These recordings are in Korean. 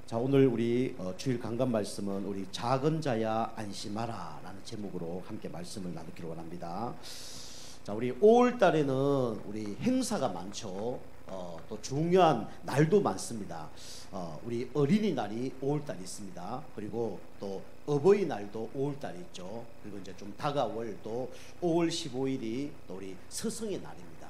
자, 오늘 우리 주일 강단 말씀은 우리 작은 자야 안심하라 라는 제목으로 함께 말씀을 나누기로 원합니다. 자, 우리 5월 달에는 우리 행사가 많죠. 또 중요한 날도 많습니다. 우리 어린이날이 5월 달에 있습니다. 그리고 또 어버이날도 5월 달에 있죠. 그리고 이제 좀 다가올 또 5월 15일이 또 우리 스승의 날입니다.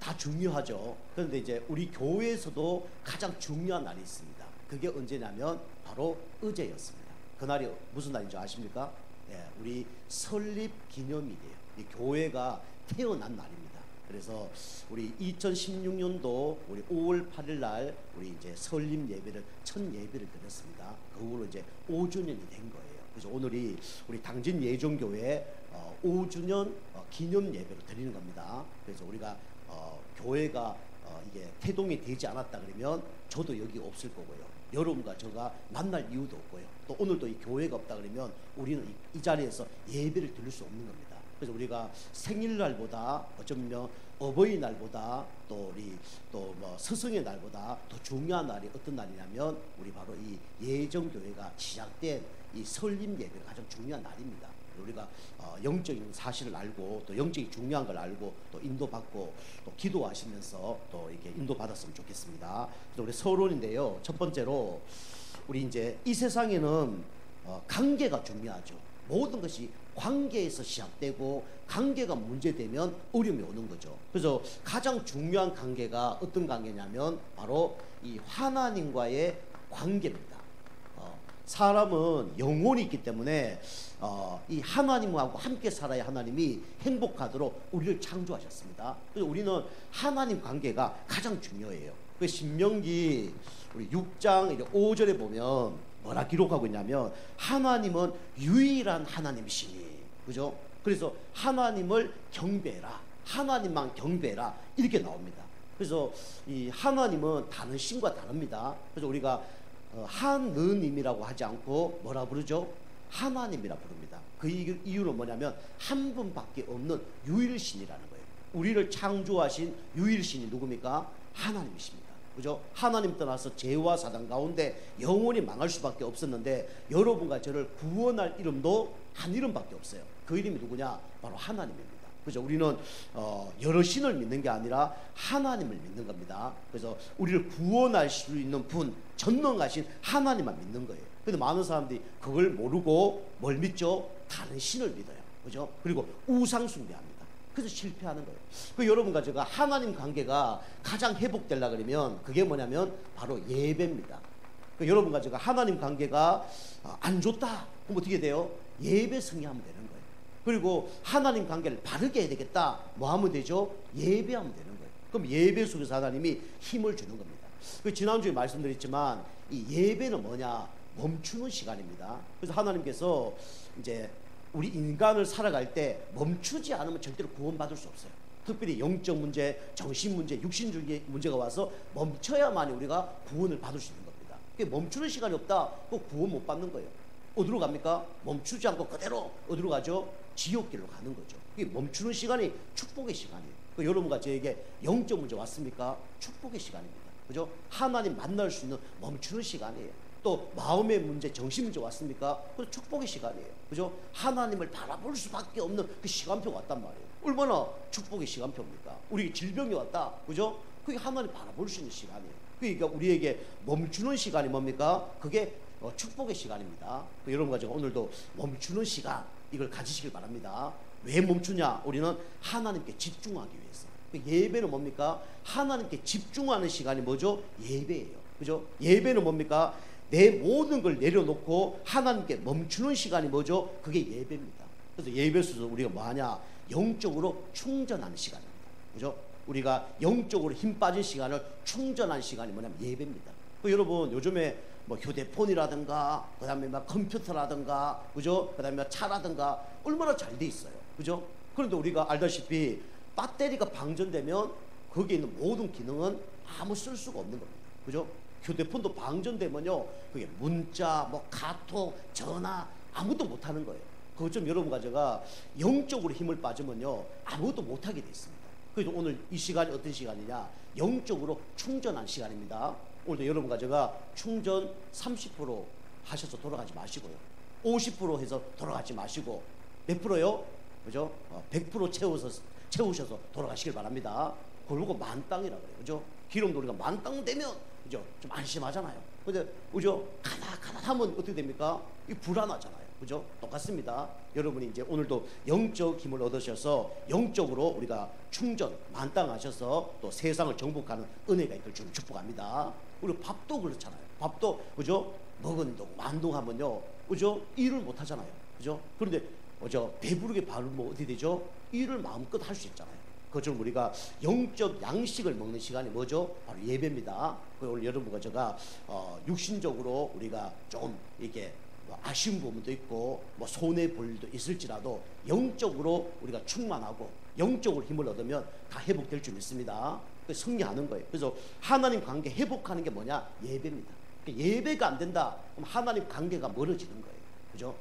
다 중요하죠. 그런데 이제 우리 교회에서도 가장 중요한 날이 있습니다. 그게 언제냐면 바로 어제였습니다. 그날이 무슨 날인 줄 아십니까? 예, 우리 설립 기념일이에요. 이 교회가 태어난 날입니다. 그래서 우리 2016년도 우리 5월 8일 날 우리 이제 설립 예배를 첫 예배를 드렸습니다. 그 후로 이제 5주년이 된 거예요. 그래서 오늘이 우리 당진 예종교회 5주년 기념 예배를 드리는 겁니다. 그래서 우리가 교회가 이게 태동이 되지 않았다 그러면 저도 여기 없을 거고요. 여러분과 제가 만날 이유도 없고요. 또 오늘도 이 교회가 없다 그러면 우리는 이 자리에서 예배를 드릴 수 없는 겁니다. 그래서 우리가 생일날보다 어쩌면 어버이날보다 또 우리 또 뭐 스승의 날보다 더 중요한 날이 어떤 날이냐면 우리 바로 이 예정교회가 시작된 이 설립 예배가 가장 중요한 날입니다. 우리가 영적인 사실을 알고 또 영적인 중요한 걸 알고 또 인도받고 또 기도하시면서 또 이렇게 인도받았으면 좋겠습니다. 그래서 우리 서론인데요. 첫 번째로 우리 이제 이 세상에는 관계가 중요하죠. 모든 것이 관계에서 시작되고 관계가 문제되면 어려움이 오는 거죠. 그래서 가장 중요한 관계가 어떤 관계냐면 바로 이 하나님과의 관계입니다. 사람은 영혼이 있기 때문에 이 하나님하고 함께 살아야 하나님이 행복하도록 우리를 창조하셨습니다. 그래서 우리는 하나님 관계가 가장 중요해요. 그 신명기 우리 6장 5절에 보면 뭐라 기록하고 있냐면 하나님은 유일한 하나님이시니, 그죠? 그래서 하나님을 경배해라, 하나님만 경배해라 이렇게 나옵니다. 그래서 이 하나님은 다른 신과 다릅니다. 그래서 우리가 하느님이라고 하지 않고 뭐라 부르죠? 하나님이라 부릅니다. 그 이유는 뭐냐면 한 분밖에 없는 유일신이라는 거예요. 우리를 창조하신 유일신이 누굽니까? 하나님이십니다. 그죠? 하나님 떠나서 죄와 사단 가운데 영원히 망할 수밖에 없었는데 여러분과 저를 구원할 이름도 한 이름밖에 없어요. 그 이름이 누구냐? 바로 하나님입니다. 그죠? 우리는 여러 신을 믿는 게 아니라 하나님을 믿는 겁니다. 그래서 우리를 구원할 수 있는 분, 전능하신 하나님만 믿는 거예요. 근데 많은 사람들이 그걸 모르고 뭘 믿죠? 다른 신을 믿어요. 그죠? 그리고 우상 숭배합니다. 그래서 실패하는 거예요. 그 여러분과 제가 하나님 관계가 가장 회복되려 그러면 그게 뭐냐면 바로 예배입니다. 그 여러분과 제가 하나님 관계가 안 좋다 그럼 어떻게 돼요? 예배 승리하면 되는 거예요. 그리고 하나님 관계를 바르게 해야 되겠다. 뭐 하면 되죠? 예배하면 되는 거예요. 그럼 예배 속에서 하나님이 힘을 주는 겁니다. 그 지난주에 말씀드렸지만 이 예배는 뭐냐? 멈추는 시간입니다. 그래서 하나님께서 이제 우리 인간을 살아갈 때 멈추지 않으면 절대로 구원받을 수 없어요. 특별히 영적 문제, 정신 문제, 육신주의 문제가 와서 멈춰야만이 우리가 구원을 받을 수 있는 겁니다. 멈추는 시간이 없다, 그 구원 못 받는 거예요. 어디로 갑니까? 멈추지 않고 그대로 어디로 가죠? 지옥길로 가는 거죠. 이게 멈추는 시간이 축복의 시간이에요. 여러분과 저에게 영적 문제 왔습니까? 축복의 시간입니다. 그죠? 하나님 만날 수 있는 멈추는 시간이에요. 또 마음의 문제, 정신 문제 왔습니까? 그 축복의 시간이에요. 그죠? 하나님을 바라볼 수밖에 없는 그 시간표가 왔단 말이에요. 얼마나 축복의 시간표입니까? 우리 질병이 왔다, 그죠? 그게 하나님 바라볼 수 있는 시간이에요. 그러니까 우리에게 멈추는 시간이 뭡니까? 그게 축복의 시간입니다. 여러분과 제가 오늘도 멈추는 시간 이걸 가지시길 바랍니다. 왜 멈추냐? 우리는 하나님께 집중하기 위해서. 예배는 뭡니까? 하나님께 집중하는 시간이 뭐죠? 예배예요. 그죠? 예배는 뭡니까? 내 모든 걸 내려놓고 하나님께 멈추는 시간이 뭐죠? 그게 예배입니다. 그래서 예배 속에서 우리가 뭐하냐? 영적으로 충전하는 시간입니다. 그죠? 우리가 영적으로 힘 빠진 시간을 충전하는 시간이 뭐냐면 예배입니다. 여러분 요즘에 뭐 휴대폰이라든가 그다음에 막 컴퓨터라든가 그죠? 그다음에 차라든가 얼마나 잘 돼 있어요. 그죠? 그런데 우리가 알다시피 배터리가 방전되면 거기에 있는 모든 기능은 아무 쓸 수가 없는 겁니다. 그죠? 휴대폰도 방전되면요, 그게 문자, 뭐 카톡, 전화 아무것도 못 하는 거예요. 그것 좀 여러분과 제가 영적으로 힘을 빠지면요 아무것도 못 하게 돼 있습니다. 그래서 오늘 이 시간이 어떤 시간이냐? 영적으로 충전한 시간입니다. 오늘도 여러분과 제가 충전 30% 하셔서 돌아가지 마시고요. 50% 해서 돌아가지 마시고 몇 프로요? 그죠? 100% 채우셔서 돌아가시길 바랍니다. 그리고 만땅이라고 그래요. 그죠? 기름도 우리가 만땅 되면 그죠? 좀 안심하잖아요. 근데 그죠? 가다 하면 어떻게 됩니까? 이 불안하잖아요. 그죠? 똑같습니다. 여러분이 이제 오늘도 영적 힘을 얻으셔서 영적으로 우리가 충전 만땅하셔서 또 세상을 정복하는 은혜가 있길 주님 축복합니다. 우리 밥도 그렇잖아요. 밥도 그죠? 먹은 동 만동하면요, 그죠? 일을 못 하잖아요. 그죠? 그런데 그죠? 배부르게 밥을 먹으면 어떻게 되죠? 일을 마음껏 할 수 있잖아요. 그처럼 우리가 영적 양식을 먹는 시간이 뭐죠? 바로 예배입니다. 오늘 여러분과 제가 육신적으로 우리가 좀 이렇게 아쉬운 부분도 있고 뭐 손해 볼 일도 있을지라도 영적으로 우리가 충만하고 영적으로 힘을 얻으면 다 회복될 줄 믿습니다. 그래서 승리하는 거예요. 그래서 하나님 관계 회복하는 게 뭐냐? 예배입니다. 예배가 안 된다 그럼 하나님 관계가 멀어지는 거예요. 그죠?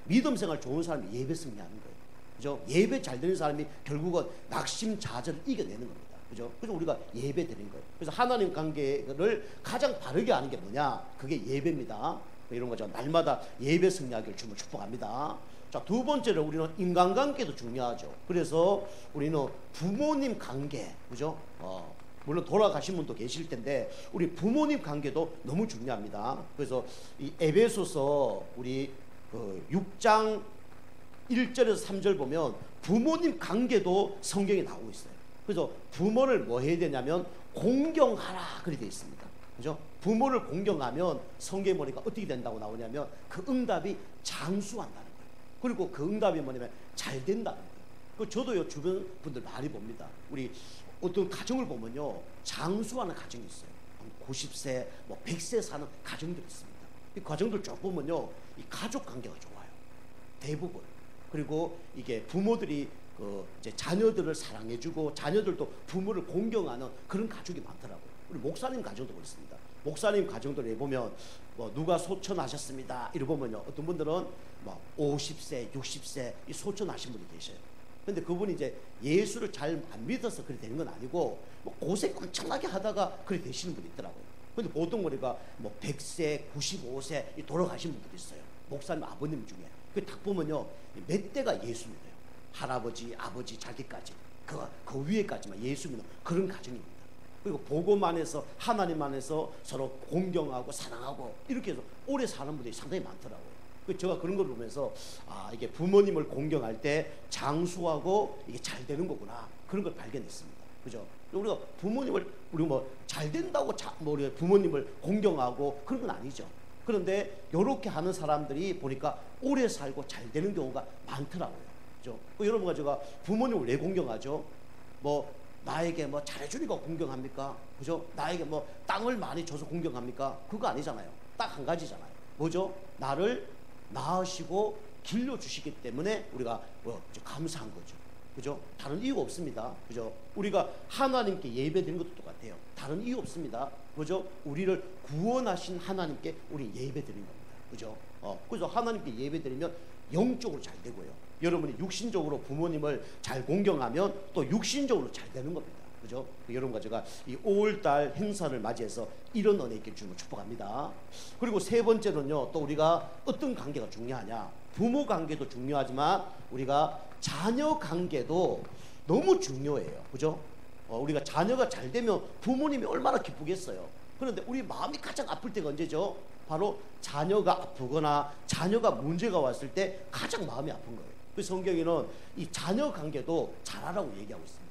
믿음 생활 좋은 사람이 예배 승리하는 거예요. 그죠? 예배 잘 되는 사람이 결국은 낙심자절을 이겨내는 겁니다. 그죠? 그래서 우리가 예배 드리는 거예요. 그래서 하나님 관계를 가장 바르게 하는 게 뭐냐? 그게 예배입니다. 이런 거죠. 날마다 예배 승리하기를 주님을 축복합니다. 자, 두 번째로 우리는 인간관계도 중요하죠. 그래서 우리는 부모님 관계, 그죠? 물론 돌아가신 분도 계실 텐데 우리 부모님 관계도 너무 중요합니다. 그래서 이 에베소서 우리 6장 1절에서 3절 보면 부모님 관계도 성경에 나오고 있어요. 그래서 부모를 뭐 해야 되냐면 공경하라 그렇게 되어 있습니다. 그죠? 부모를 공경하면 성경에 보니까 어떻게 된다고 나오냐면 그 응답이 장수한다는 거예요. 그리고 그 응답이 뭐냐면 잘 된다는 거예요. 그 저도요 주변 분들 많이 봅니다. 우리 어떤 가정을 보면요 장수하는 가정이 있어요. 90세, 뭐 100세 사는 가정들이 있습니다. 이 가정들 쭉 보면요 이 가족 관계가 좋아요. 대부분. 그리고 이게 부모들이 이제 자녀들을 사랑해주고 자녀들도 부모를 공경하는 그런 가족이 많더라고요. 우리 목사님 가정도 그렇습니다. 목사님 가정들에 보면 뭐 누가 소천하셨습니다. 이러 보면요 어떤 분들은 뭐 50세, 60세 이 소천하신 분이 계셔요. 근데 그분이 이제 예수를 잘 안 믿어서 그렇게 되는 건 아니고 뭐 고생 엄청나게 하다가 그렇게 되시는 분이 있더라고요. 근데 보통 우리가 뭐 100세, 95세 돌아가신 분들이 있어요. 목사님 아버님 중에. 그 딱 보면요 몇 대가 예수 믿어요. 할아버지, 아버지, 자기까지 그 위에까지만 예수 믿는 그런 가정입니다. 그리고 복음 안에서 하나님 안에서 서로 공경하고 사랑하고 이렇게 해서 오래 사는 분들이 상당히 많더라고요. 제가 그런 걸 보면서 이게 부모님을 공경할 때 장수하고 이게 잘 되는 거구나 그런 걸 발견했습니다. 그죠? 우리가 부모님을 우리 뭐 잘 된다고 우리 부모님을 공경하고 그런 건 아니죠. 그런데 이렇게 하는 사람들이 보니까 오래 살고 잘 되는 경우가 많더라고요. 그죠? 여러분과 제가 부모님을 왜 공경하죠? 뭐 나에게 뭐 잘해주니까 공경합니까? 그죠? 나에게 뭐 땅을 많이 줘서 공경합니까? 그거 아니잖아요. 딱 한 가지잖아요. 뭐죠? 나를 낳으시고 길러주시기 때문에 우리가 감사한 거죠. 그죠? 다른 이유가 없습니다. 그죠? 우리가 하나님께 예배 드리는 것도 똑같아요. 다른 이유 없습니다. 그죠? 우리를 구원하신 하나님께 우리 예배 드리는 겁니다. 그죠? 그래서 하나님께 예배 드리면 영적으로 잘 되고요. 여러분이 육신적으로 부모님을 잘 공경하면 또 육신적으로 잘 되는 겁니다. 그죠? 여러분과 제가 이 5월달 행사를 맞이해서 이런 은혜 있게 주님을 축복합니다. 그리고 세 번째는요, 또 우리가 어떤 관계가 중요하냐? 부모 관계도 중요하지만 우리가 자녀 관계도 너무 중요해요. 그죠? 우리가 자녀가 잘 되면 부모님이 얼마나 기쁘겠어요. 그런데 우리 마음이 가장 아플 때가 언제죠? 바로 자녀가 아프거나 자녀가 문제가 왔을 때 가장 마음이 아픈 거예요. 그 성경에는 이 자녀 관계도 잘하라고 얘기하고 있습니다.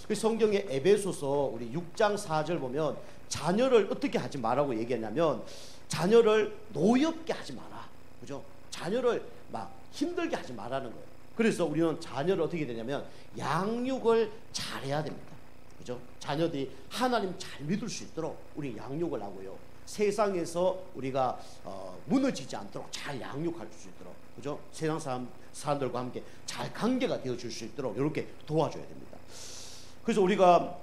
그 성경의 에베소서 우리 6장 4절 보면 자녀를 어떻게 하지 말라고 얘기하냐면 자녀를 노엽게 하지 마라. 그죠? 자녀를 막 힘들게 하지 말라는 거예요. 그래서 우리는 자녀를 어떻게 되냐면 양육을 잘해야 됩니다. 그죠? 자녀들이 하나님 잘 믿을 수 있도록 우리 양육을 하고요. 세상에서 우리가 무너지지 않도록 잘 양육할 수 있도록, 그죠? 세상 사람들과 함께 잘 관계가 되어줄 수 있도록 이렇게 도와줘야 됩니다. 그래서 우리가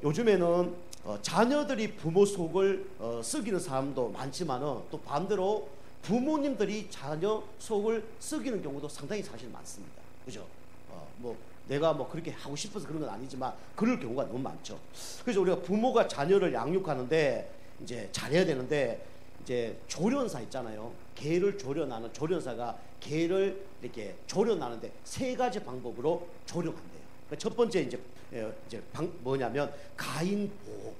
요즘에는 자녀들이 부모 속을 썩이는 사람도 많지만은 또 반대로 부모님들이 자녀 속을 썩이는 경우도 상당히 사실 많습니다. 그죠? 뭐 내가 뭐 그렇게 하고 싶어서 그런 건 아니지만 그럴 경우가 너무 많죠. 그래서 우리가 부모가 자녀를 양육하는데 이제 잘해야 되는데, 이제 조련사 있잖아요. 개를 조련하는 조련사가 개를 이렇게 조련하는데 세 가지 방법으로 조련한대요. 그러니까 첫 번째 이제 뭐냐면 가인 보호.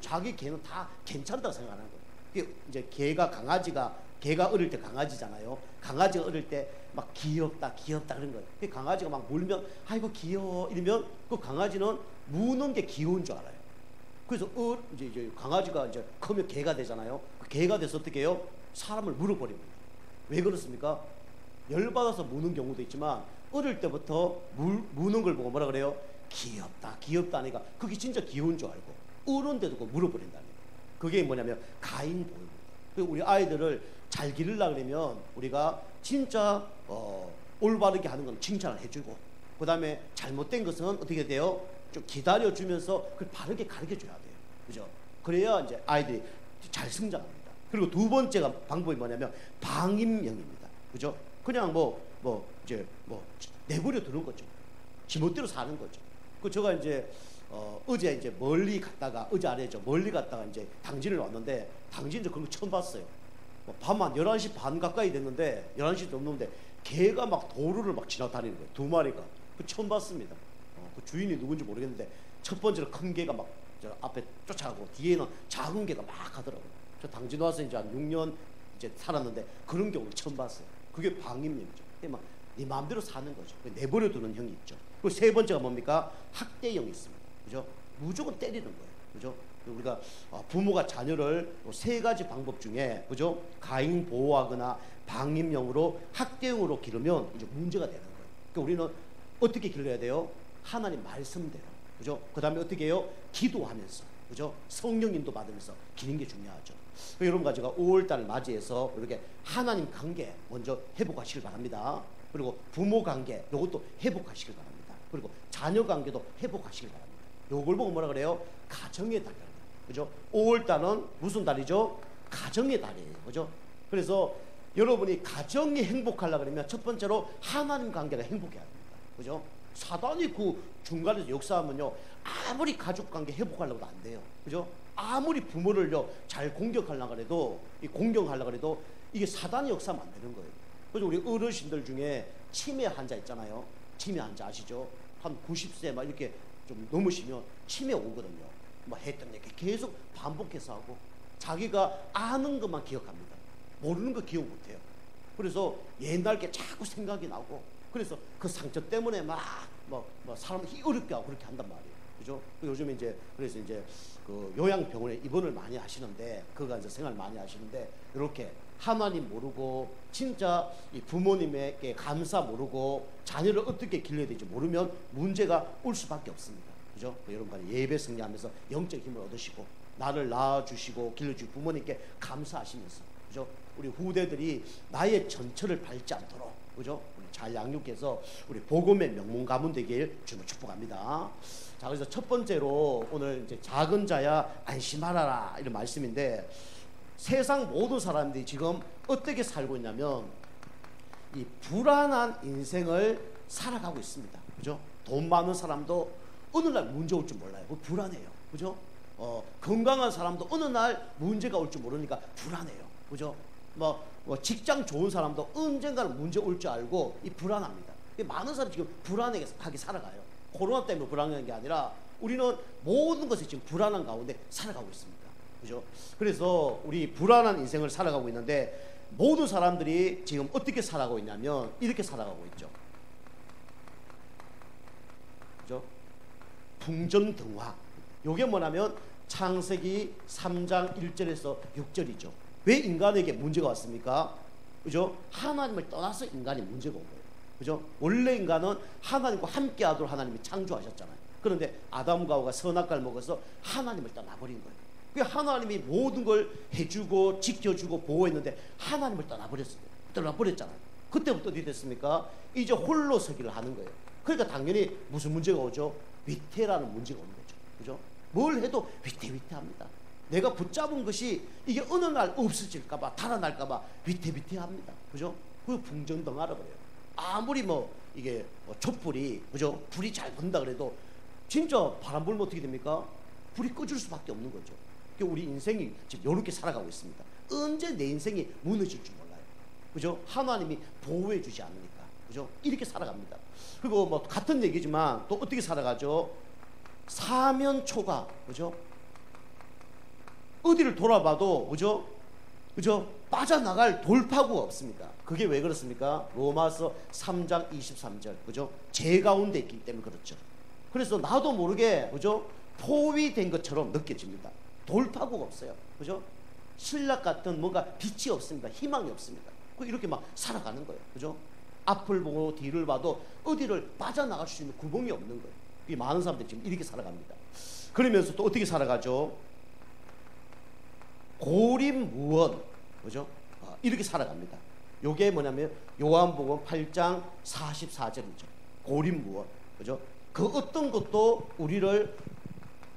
자기 개는 다 괜찮다고 생각하는 거예요. 이제 개가 어릴 때 강아지잖아요. 강아지가 어릴 때 막 귀엽다 그런 거예요. 강아지가 막 물면 아이고 귀여워 이러면 그 강아지는 무는 게 귀여운 줄 알아요. 그래서 이제 강아지가 이제 크면 개가 되잖아요. 그 개가 돼서 어떻게 해요? 사람을 물어버립니다. 왜 그렇습니까? 열받아서 무는 경우도 있지만 어릴 때부터 무는 걸 보고 뭐라 그래요? 귀엽다 하니까 그게 진짜 귀여운 줄 알고 어른데도 그거 물어버린다는 거예요. 그게 뭐냐면 가인 보호입니다. 우리 아이들을 잘 기르려고 그러면 우리가 진짜 올바르게 하는 건 칭찬을 해주고, 그 다음에 잘못된 것은 어떻게 돼요? 좀 기다려주면서 그걸 바르게 가르쳐줘야 돼요. 그죠? 그래야 이제 아이들이 잘 성장합니다. 그리고 두 번째가 방법이 뭐냐면 방임령입니다. 그죠? 그냥 이제 내버려 두는 거죠. 지멋대로 사는 거죠. 제가 이제 어제 이제 멀리 갔다가 이제 당진을 왔는데, 당진 이제 그런 거 처음 봤어요. 밤 한 11시 반 가까이 됐는데, 11시 넘는데 개가 막 도로를 막 지나다니는 거예요. 두 마리가. 처음 봤습니다. 그 주인이 누군지 모르겠는데 첫 번째로 큰 개가 막 저 앞에 쫓아가고 뒤에는 작은 개가 막 가더라고요. 저 당진 와서 이제 한 6년 이제 살았는데 그런 경우를 처음 봤어요. 그게 방임령이죠. 네 마음대로 사는 거죠. 내버려두는 형이 있죠. 그리고 세 번째가 뭡니까? 학대형이 있습니다. 그죠? 무조건 때리는 거예요. 그죠? 우리가 부모가 자녀를 세 가지 방법 중에, 그죠? 가인 보호하거나 방임형으로 학대형으로 기르면 이제 문제가 되는 거예요. 그러니까 우리는 어떻게 길러야 돼요? 하나님 말씀대로. 그죠? 그 다음에 어떻게 해요? 기도하면서. 그죠? 성령 인도 받으면서 기는 게 중요하죠. 여러분과 제가 5월달을 맞이해서 이렇게 하나님 관계 먼저 회복하시길 바랍니다. 그리고 부모 관계 이것도 회복하시길 바랍니다. 그리고 자녀 관계도 회복하시길 바랍니다. 요걸 보고 뭐라 그래요? 가정의 달이라고. 그죠? 5월달은 무슨 달이죠? 가정의 달이에요. 그죠? 그래서 여러분이 가정이 행복하려고 그러면 첫 번째로 하나님 관계가 행복해야 됩니다. 그죠? 사단이 그 중간에서 역사하면요, 아무리 가족 관계 회복하려고 해도 안 돼요. 그죠? 아무리 부모를요 잘 공격하려고 해도, 공경하려고 해도 이게 사단이 역사하면 안 되는 거예요. 그래서 우리 어르신들 중에 치매 환자 있잖아요. 치매 환자 아시죠? 한 90세 막 이렇게 좀 넘으시면 치매 오거든요. 뭐 했던 얘기 계속 반복해서 하고, 자기가 아는 것만 기억합니다. 모르는 거 기억 못해요. 그래서 옛날 게 자꾸 생각이 나고, 그래서 그 상처 때문에 사람을 어렵게 하고 그렇게 한단 말이에요. 그죠? 요즘에 그래서 그 요양병원에 입원을 많이 하시는데, 그가 이제 생활 많이 하시는데, 이렇게 하나님 모르고 진짜 이 부모님에게 감사 모르고 자녀를 어떻게 길러야 될지 모르면 문제가 올 수밖에 없습니다. 그죠? 여러분과 예배 승리하면서 영적 힘을 얻으시고, 나를 낳아주시고 길러주신 부모님께 감사하시면서, 그죠? 우리 후대들이 나의 전철을 밟지 않도록, 그죠? 우리 잘 양육해서 우리 복음의 명문 가문 되길 주님을 축복합니다. 자, 그래서 첫 번째로 오늘 이제 작은 자야 안심하라 이런 말씀인데, 세상 모든 사람들이 지금 어떻게 살고 있냐면 이 불안한 인생을 살아가고 있습니다. 그죠? 돈 많은 사람도 어느 날 문제 올 줄 몰라요. 불안해요. 그죠? 건강한 사람도 어느 날 문제가 올 줄 모르니까 불안해요. 그죠? 직장 좋은 사람도 언젠가는 문제 올 줄 알고 불안합니다. 많은 사람이 지금 불안하게 살아가요. 코로나 때문에 불안한 게 아니라 우리는 모든 것이 지금 불안한 가운데 살아가고 있습니다. 그죠? 그래서 우리 불안한 인생을 살아가고 있는데, 모든 사람들이 지금 어떻게 살아가고 있냐면 이렇게 살아가고 있죠. 그죠? 풍전등화. 요게 뭐냐면 창세기 3장 1절에서 6절이죠. 왜 인간에게 문제가 왔습니까? 그죠? 하나님을 떠나서 인간이 문제가 온 거예요. 그죠? 원래 인간은 하나님과 함께 하도록 하나님이 창조하셨잖아요. 그런데 아담과 하와가 선악과를 먹어서 하나님을 떠나버린 거예요. 하나님이 모든 걸 해주고 지켜주고 보호했는데 하나님을 떠나버렸잖아요. 그때부터 어떻게 됐습니까? 이제 홀로 서기를 하는 거예요. 그러니까 당연히 무슨 문제가 오죠? 위태라는 문제가 오는 거죠. 그죠? 뭘 해도 위태위태합니다. 내가 붙잡은 것이 이게 어느 날 없어질까봐, 달아날까봐 위태위태합니다. 그죠? 그 풍전등화라 그래요. 아무리 이게 촛불이, 그죠? 불이 잘 번다 그래도 진짜 바람 불면 어떻게 됩니까? 불이 꺼질 수밖에 없는 거죠. 우리 인생이 지금 이렇게 살아가고 있습니다. 언제 내 인생이 무너질 줄 몰라요. 그죠? 하나님이 보호해 주지 않으니까. 그죠? 이렇게 살아갑니다. 그리고 뭐 같은 얘기지만 또 어떻게 살아가죠? 사면초가, 그죠? 어디를 돌아봐도, 그죠? 빠져나갈 돌파구가 없습니다. 그게 왜 그렇습니까? 로마서 3장 23절, 그죠? 제 가운데 있기 때문에 그렇죠. 그래서 나도 모르게, 그죠? 포위된 것처럼 느껴집니다. 돌파구가 없어요. 그죠? 신락 같은 뭔가 빛이 없습니다. 희망이 없습니다. 이렇게 막 살아가는 거예요. 그죠? 앞을 보고 뒤를 봐도 어디를 빠져나갈 수 있는 구멍이 없는 거예요. 그게 많은 사람들이 지금 이렇게 살아갑니다. 그러면서 또 어떻게 살아가죠? 고립무원, 그죠? 이렇게 살아갑니다. 요게 뭐냐면 요한복음 8장 44절이죠. 고립무원, 그죠? 그 어떤 것도 우리를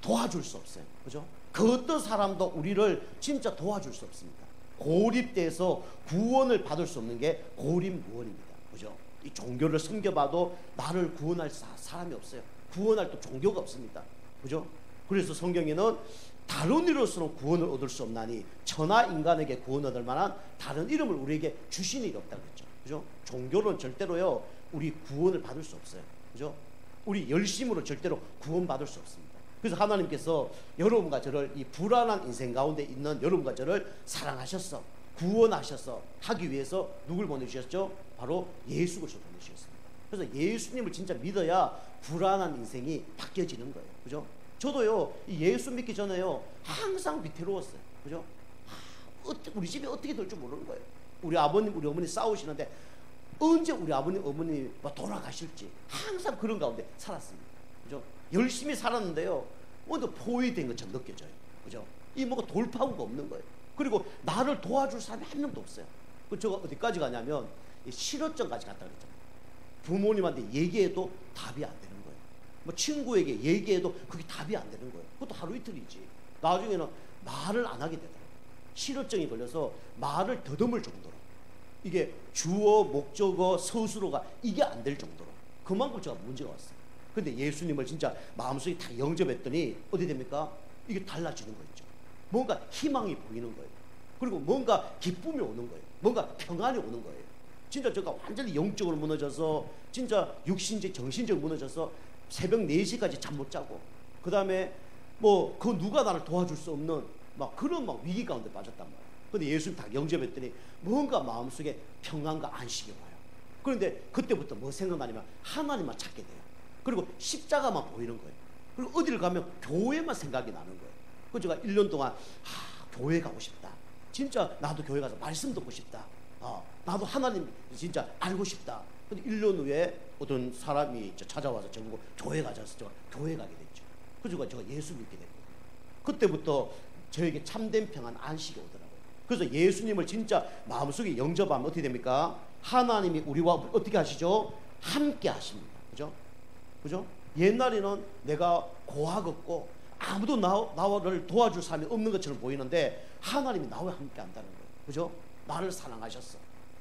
도와줄 수 없어요. 그죠? 그 어떤 사람도 우리를 진짜 도와줄 수 없습니다. 고립돼서 구원을 받을 수 없는 게 고립무원입니다. 그죠? 이 종교를 섬겨봐도 나를 구원할 사람이 없어요. 구원할 또 종교가 없습니다. 그죠? 그래서 성경에는 다른 이로서는 구원을 얻을 수 없나니 천하 인간에게 구원 얻을 만한 다른 이름을 우리에게 주신 일이 없다고 했죠. 그죠? 종교는 절대로요 우리 구원을 받을 수 없어요. 그죠? 우리 열심으로 절대로 구원받을 수 없습니다. 그래서 하나님께서 여러분과 저를 이 불안한 인생 가운데 있는 여러분과 저를 사랑하셔서 구원하셔서 하기 위해서 누굴 보내주셨죠? 바로 예수 그리스도 보내주셨습니다. 그래서 예수님을 진짜 믿어야 불안한 인생이 바뀌어지는 거예요. 그죠? 저도요 이 예수 믿기 전에요 항상 위태로웠어요. 그죠? 우리 집이 어떻게 될 줄 모르는 거예요. 우리 아버님 우리 어머니 싸우시는데 언제 우리 아버님 어머니 돌아가실지 항상 그런 가운데 살았습니다. 그죠? 열심히 살았는데요 뭔가 포위된 것처럼 느껴져요. 그죠? 이 뭔가 돌파구가 없는 거예요. 그리고 나를 도와줄 사람이 한 명도 없어요. 제가 어디까지 가냐면 실업점까지 갔다 그랬잖아요. 부모님한테 얘기해도 답이 안 되는 거예요. 뭐 친구에게 얘기해도 그게 답이 안 되는 거예요. 그것도 하루 이틀이지. 나중에는 말을 안 하게 되더라고요. 실업증이 걸려서 말을 더듬을 정도로 이게 주어, 목적어, 서술어가 이게 안 될 정도로 그만큼 제가 문제가 왔어요. 근데 예수님을 진짜 마음속에 다 영접했더니 어디 됩니까? 이게 달라지는 거 있죠. 뭔가 희망이 보이는 거예요. 그리고 뭔가 기쁨이 오는 거예요. 뭔가 평안이 오는 거예요. 진짜 제가 완전히 영적으로 무너져서 진짜 육신적, 정신적으로 무너져서 새벽 4시까지 잠 못 자고 그 다음에 뭐 그 누가 나를 도와줄 수 없는 막 그런 막 위기 가운데 빠졌단 말이에요. 근데 예수님 다 영접했더니 뭔가 마음속에 평안과 안식이 와요. 그런데 그때부터 뭐 생각나냐면 하나님만 찾게 돼요. 그리고 십자가만 보이는 거예요. 그리고 어디를 가면 교회만 생각이 나는 거예요. 그래서 제가 1년 동안 교회 가고 싶다. 진짜 나도 교회 가서 말씀 듣고 싶다. 나도 하나님 진짜 알고 싶다. 근데 1년 후에 어떤 사람이 찾아와서 저보고 교회 가자서 제가 교회 가게 됐죠. 그래서 제가 예수 믿게 됐고 그때부터 저에게 참된 평안 안식이 오더라고요. 그래서 예수님을 진짜 마음속에 영접하면 어떻게 됩니까? 하나님이 우리와 어떻게 하시죠? 함께 하십니다. 그죠? 그죠? 옛날에는 내가 고아걷고 아무도 나를 도와줄 사람이 없는 것처럼 보이는데 하나님이 나와 함께 한다는 거예요. 그죠? 나를 사랑하셨어.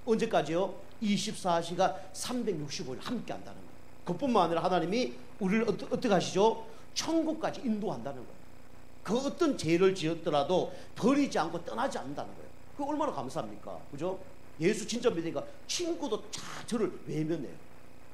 언제까지요? 24시간 365일 함께 한다는 거예요. 그뿐만 아니라 하나님이 우리를 어떻게 하시죠? 천국까지 인도한다는 거예요. 그 어떤 죄를 지었더라도 버리지 않고 떠나지 않는다는 거예요. 그거 얼마나 감사합니까? 그죠? 예수 진짜 믿으니까 친구도 다 저를 외면해요.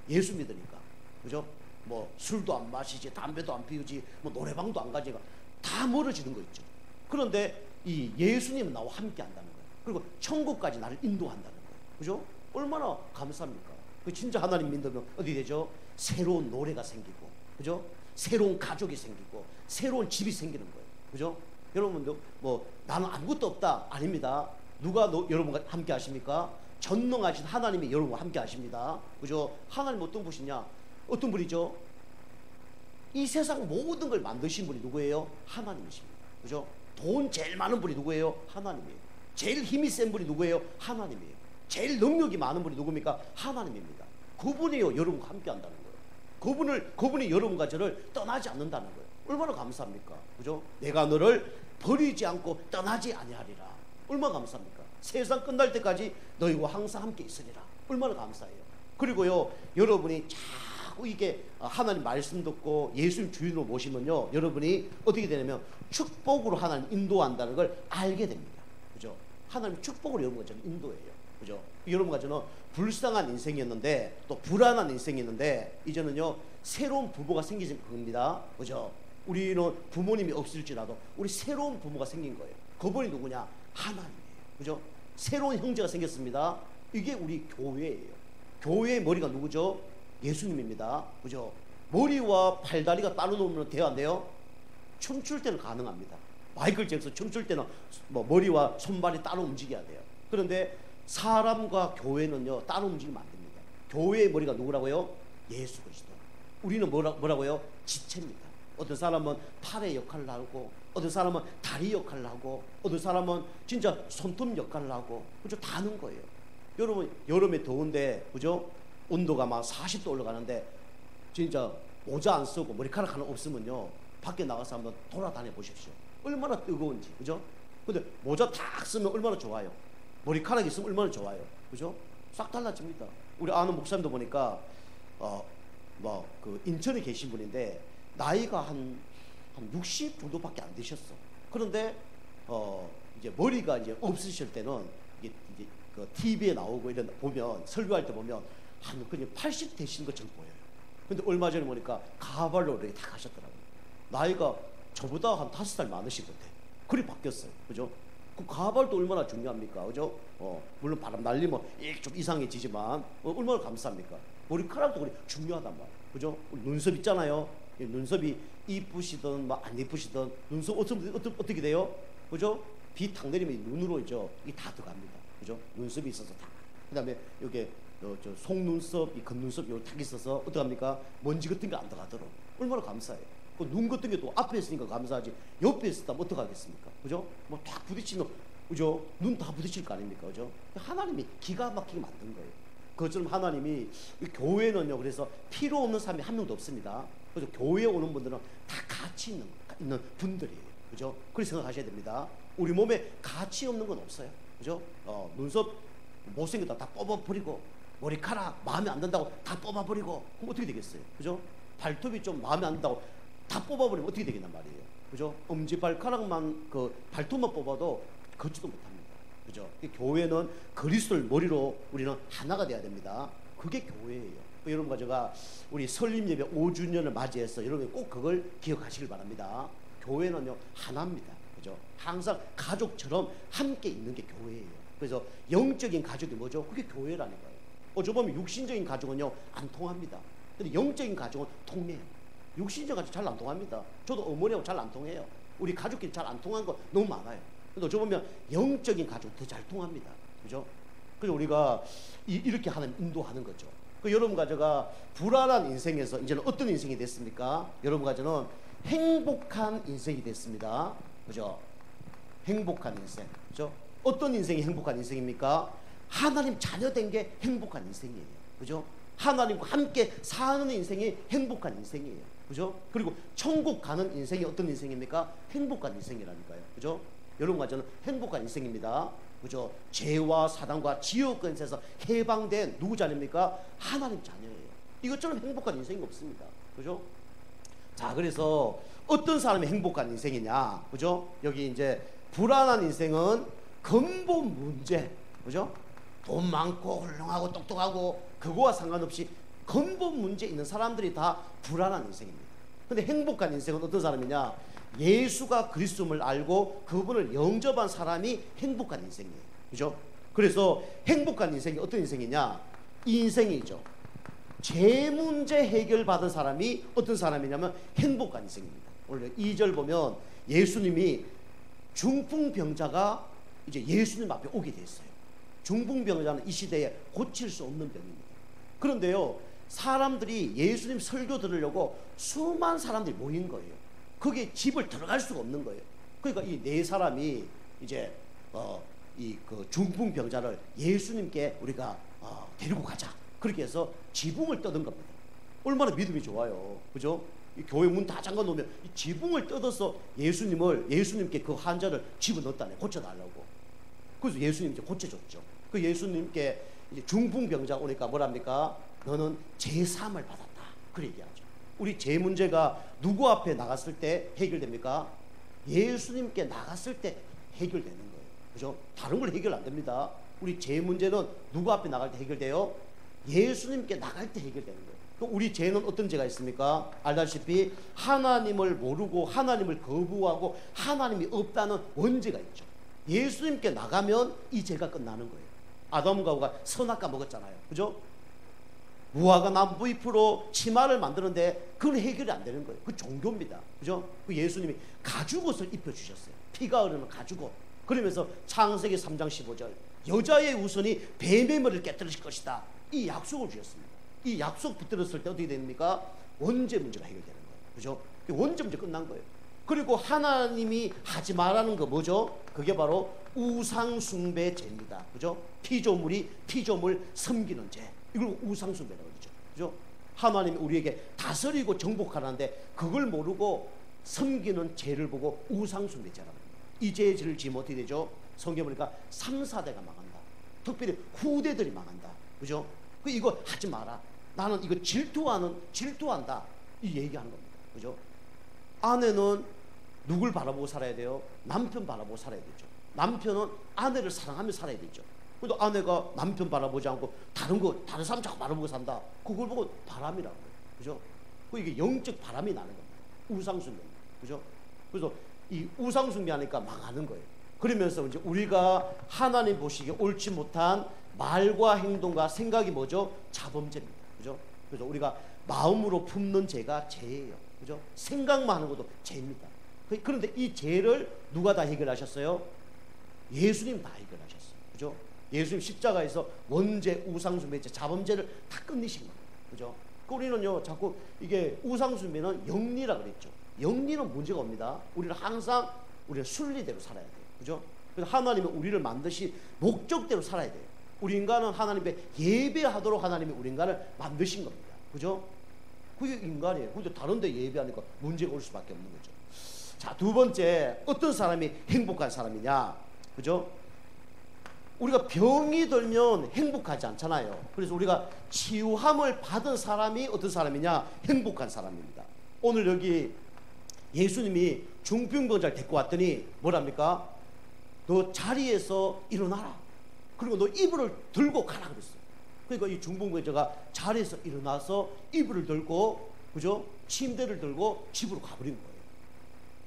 예수 믿으니까. 그죠? 뭐 술도 안 마시지, 담배도 안 피우지, 뭐 노래방도 안 가지, 다 멀어지는 거 있죠. 그런데 이 예수님은 나와 함께 한다는 거예요. 그리고 천국까지 나를 인도한다는 거예요. 그죠? 얼마나 감사합니까? 그 진짜 하나님 믿으면 어디 되죠? 새로운 노래가 생기고, 그죠? 새로운 가족이 생기고, 새로운 집이 생기는 거예요. 그죠? 여러분도 뭐 나는 아무것도 없다. 아닙니다. 누가 여러분과 함께 하십니까? 전능하신 하나님이 여러분과 함께 하십니다. 그죠? 하나님 어떤 분이냐? 어떤 분이죠? 이 세상 모든 걸 만드신 분이 누구예요? 하나님이십니다. 그죠? 돈 제일 많은 분이 누구예요? 하나님이에요. 제일 힘이 센 분이 누구예요? 하나님이에요. 제일 능력이 많은 분이 누굽니까? 하나님입니다. 그분이요 여러분과 함께 한다는 거예요. 그분이 여러분과 저를 떠나지 않는다는 거예요. 얼마나 감사합니까? 그죠? 내가 너를 버리지 않고 떠나지 아니하리라. 얼마나 감사합니까? 세상 끝날 때까지 너희와 항상 함께 있으리라. 얼마나 감사해요. 그리고요 여러분이 잘 자꾸 이게 하나님 말씀 듣고 예수님 주인으로 모시면요, 여러분이 어떻게 되냐면 축복으로 하나님 인도한다는 걸 알게 됩니다. 그죠? 하나님 축복으로 여러분과 저는 인도해요. 그죠? 여러분과 저는 불쌍한 인생이었는데, 또 불안한 인생이었는데, 이제는요 새로운 부모가 생기신 겁니다. 그죠? 우리는 부모님이 없을지라도 우리 새로운 부모가 생긴 거예요. 그분이 누구냐? 하나님이에요. 그죠? 새로운 형제가 생겼습니다. 이게 우리 교회예요. 교회의 머리가 누구죠? 예수님입니다. 그죠? 머리와 팔다리가 따로 놓으면 돼요, 안 돼요? 춤출 때는 가능합니다. 마이클 잭슨 춤출 때는 뭐 머리와 손발이 따로 움직여야 돼요. 그런데 사람과 교회는요 따로 움직이면 안 됩니다. 교회의 머리가 누구라고요? 예수 그리스도. 우리는 뭐라고요? 지체입니다. 어떤 사람은 팔의 역할을 하고, 어떤 사람은 다리 역할을 하고, 어떤 사람은 진짜 손톱 역할을 하고, 그죠? 다 하는 거예요. 여러분, 여름에 더운데, 그죠? 온도가 막 40도 올라가는데, 진짜 모자 안 쓰고 머리카락 하나 없으면요, 밖에 나가서 한번 돌아다녀 보십시오. 얼마나 뜨거운지, 그죠? 근데 모자 딱 쓰면 얼마나 좋아요. 머리카락 있으면 얼마나 좋아요. 그죠? 싹 달라집니다. 우리 아는 목사님도 보니까, 그 인천에 계신 분인데, 나이가 한 60 정도밖에 안 되셨어. 그런데 이제 머리가 이제 없으실 때는 이제 그 TV에 나오고 이런 보면, 설교할 때 보면 한 그냥 80 되신 것처럼 보여요. 근데 얼마 전에 보니까 가발로 이렇게 다 가셨더라고요. 나이가 저보다 한 5살 많으신 것 같아요. 그리 바뀌었어요. 그죠? 그 가발도 얼마나 중요합니까? 그죠? 물론 바람 날리면 좀 이상해지지만 얼마나 감사합니까? 머리카락도 그리 중요하단 말이에요. 그죠? 우리 눈썹 있잖아요. 눈썹이 이쁘시든 안 이쁘시든 눈썹 어떻게 돼요? 그죠? 비 탁 내리면 눈으로 이게 다 들어갑니다. 그죠? 눈썹이 있어서 다. 그다음에 여기 저 속눈썹, 이 겉눈썹 여기 탁 있어서 어떡합니까? 먼지 같은 게 안 들어가도록. 얼마나 감사해요. 그 눈 같은 게 또 앞에 있으니까 감사하지, 옆에 있었다면 어떡하겠습니까? 그죠? 뭐 탁 부딪히면, 그죠? 눈 다 부딪힐 거 아닙니까? 그죠? 하나님이 기가 막히게 만든 거예요. 그것처럼 하나님이, 교회는요, 그래서 필요 없는 사람이 한 명도 없습니다. 그래서 교회에 오는 분들은 다 가치 있는 분들이에요. 그죠? 그렇게 생각하셔야 됩니다. 우리 몸에 가치 없는 건 없어요. 그죠? 눈썹 못생겼다 다 뽑아버리고, 머리카락 마음에 안 든다고 다 뽑아버리고, 그럼 어떻게 되겠어요? 그죠? 발톱이 좀 마음에 안 든다고 다 뽑아버리면 어떻게 되겠단 말이에요. 그죠? 엄지발가락만, 그 발톱만 뽑아도 걷지도 못합니다. 그죠? 교회는 그리스도를 머리로 우리는 하나가 돼야 됩니다. 그게 교회예요. 여러분과 제가 우리 설립예배 5주년을 맞이해서 여러분이 꼭 그걸 기억하시길 바랍니다. 교회는요 하나입니다. 그죠? 항상 가족처럼 함께 있는 게 교회예요. 그래서 영적인 가족이 뭐죠? 그게 교회라는 거예요. 어쩌 보면 육신적인 가족은요 안 통합니다. 근데 영적인 가족은 통해요. 육신적 가족 잘 안 통합니다. 저도 어머니하고 잘 안 통해요. 우리 가족끼리 잘 안 통한 거 너무 많아요. 근데 어쩌 보면 영적인 가족 더 잘 통합니다. 그죠? 그래서 우리가 이렇게 하나님 인도하는 거죠. 여러분과 제가 불안한 인생에서 이제는 어떤 인생이 됐습니까? 여러분과 저는 행복한 인생이 됐습니다. 그죠? 행복한 인생. 그죠? 어떤 인생이 행복한 인생입니까? 하나님 자녀된 게 행복한 인생이에요. 그죠? 하나님과 함께 사는 인생이 행복한 인생이에요. 그죠? 그리고 천국 가는 인생이 어떤 인생입니까? 행복한 인생이라니까요. 그죠? 여러분과 저는 행복한 인생입니다. 그죠? 죄와 사단과 지옥 근세에서 해방된 누구 자녀입니까? 하나님 자녀예요. 이것처럼 행복한 인생이 없습니다. 그죠? 자, 그래서 어떤 사람이 행복한 인생이냐? 그죠? 여기 이제 불안한 인생은 근본 문제, 그죠? 돈 많고 훌륭하고 똑똑하고 그거와 상관없이 근본 문제 있는 사람들이 다 불안한 인생입니다. 근데 행복한 인생은 어떤 사람이냐? 예수가 그리스도를 알고 그분을 영접한 사람이 행복한 인생이에요. 그죠? 그래서 행복한 인생이 어떤 인생이냐? 이 인생이죠. 죄 문제 해결받은 사람이 어떤 사람이냐면 행복한 인생입니다. 원래 2절 보면 예수님이 중풍병자가 이제 예수님 앞에 오게 됐어요. 중풍병자는 이 시대에 고칠 수 없는 병입니다. 그런데요, 사람들이 예수님 설교 들으려고 수많은 사람들이 모인 거예요. 거기에 집을 들어갈 수가 없는 거예요. 그러니까 이 네 사람이 이제 그 중풍병자를 예수님께 우리가 데리고 가자. 그렇게 해서 지붕을 떠든 겁니다. 얼마나 믿음이 좋아요. 그죠? 이 교회 문 다 잠가 놓으면 이 지붕을 뜯어서 예수님께 그 환자를 집어넣었다네. 고쳐달라고. 그래서 예수님 이제 고쳐줬죠. 그 예수님께 이제 중풍병자 오니까 뭐랍니까? 너는 제사함을 받았다. 그렇게 얘기하죠. 우리 죄 문제가 누구 앞에 나갔을 때 해결됩니까? 예수님께 나갔을 때 해결되는 거예요. 그죠? 다른 걸 해결 안 됩니다. 우리 죄 문제는 누구 앞에 나갈 때 해결돼요? 예수님께 나갈 때 해결되는 거예요. 그럼 우리 죄는 어떤 죄가 있습니까? 알다시피 하나님을 모르고 하나님을 거부하고 하나님이 없다는 원죄가 있죠. 예수님께 나가면 이 죄가 끝나는 거예요. 아담과 하와가 선악과 먹었잖아요. 그죠? 무화과 나무 잎으로 치마를 만드는데 그건 해결이 안 되는 거예요. 그 종교입니다. 그죠? 그 예수님이 가죽옷을 입혀주셨어요. 피가 흐르는 가죽옷. 그러면서 창세기 3장 15절 여자의 우선이 뱀의 머리를 깨뜨리실 것이다. 이 약속을 주셨습니다. 이 약속 붙들었을 때 어떻게 됩니까? 원죄 문제가 해결되는 거예요. 그죠? 원죄 문제 끝난 거예요. 그리고 하나님이 하지 말라는 거 뭐죠? 그게 바로 우상숭배 죄입니다. 그죠? 피조물 섬기는 죄. 이걸 우상숭배라고 그러죠. 그죠? 하나님이 우리에게 다스리고 정복하라는데 그걸 모르고 섬기는 죄를 보고 우상숭배죄라고 합니다. 이 죄의 죄를 지으면 어떻게 되죠? 성경 보니까 3, 4대가 망한다. 특별히 후대들이 망한다. 그죠? 이거 하지 마라. 나는 이거 질투한다. 이 얘기하는 겁니다. 그죠? 아내는 누굴 바라보고 살아야 돼요? 남편 바라보고 살아야 되죠. 남편은 아내를 사랑하며 살아야 되죠. 근데 아내가 남편 바라보지 않고 다른 사람 자꾸 바라보고 산다. 그걸 보고 바람이라고 해요. 그죠? 이게 영적 바람이 나는 겁니다. 우상숭배입니다. 그죠? 그래서 이 우상숭배하니까 망하는 거예요. 그러면서 이제 우리가 하나님 보시기에 옳지 못한 말과 행동과 생각이 뭐죠? 자범죄입니다. 그죠? 그래서 우리가 마음으로 품는 죄가 죄예요. 그죠? 생각만 하는 것도 죄입니다. 그런데 이 죄를 누가 다 해결하셨어요? 예수님 다 해결하셨어요. 그죠? 예수님 십자가에서 원죄, 우상숭배죄, 자범죄를 다 끝내신 겁니다. 그죠? 우리는요, 자꾸 이게 우상숭배는 영리라 그랬죠. 영리는 문제가 옵니다. 우리는 항상 우리가 순리대로 살아야 돼요. 그죠? 그래서 하나님은 우리를 만드신 목적대로 살아야 돼요. 우리 인간은 하나님께 예배하도록 하나님이 우리 인간을 만드신 겁니다. 그죠? 그게 인간이에요. 근데 다른 데 예배하니까 문제가 올 수밖에 없는 거죠. 자, 두 번째, 어떤 사람이 행복한 사람이냐? 그죠? 우리가 병이 들면 행복하지 않잖아요. 그래서 우리가 치유함을 받은 사람이 어떤 사람이냐? 행복한 사람입니다. 오늘 여기 예수님이 중풍병자를 데리고 왔더니 뭐랍니까? 너 자리에서 일어나라. 그리고 너 이불을 들고 가라 그랬어요. 그러니까 이 중풍병자가 자리에서 일어나서 이불을 들고, 그죠? 침대를 들고 집으로 가버린 거예요.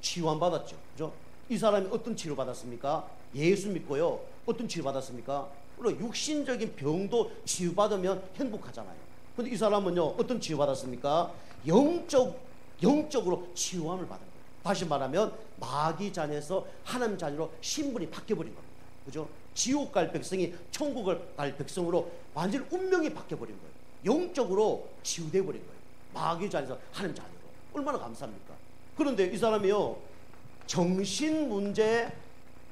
치유 안 받았죠. 그죠? 이 사람이 어떤 치료 받았습니까? 예수 믿고요. 어떤 치유 받았습니까? 물론 육신적인 병도 치유받으면 행복하잖아요. 근데 이 사람은요, 어떤 치유 받았습니까? 영적으로 치유함을 받은 거예요. 다시 말하면 마귀 잔에서 하나님 잔으로 신분이 바뀌어버린 겁니다. 그죠? 지옥 갈 백성이 천국을 갈 백성으로 완전히 운명이 바뀌어버린 거예요. 영적으로 치유돼 버린 거예요. 마귀 잔에서 하나님 잔으로. 얼마나 감사합니까? 그런데 이 사람이요, 정신 문제,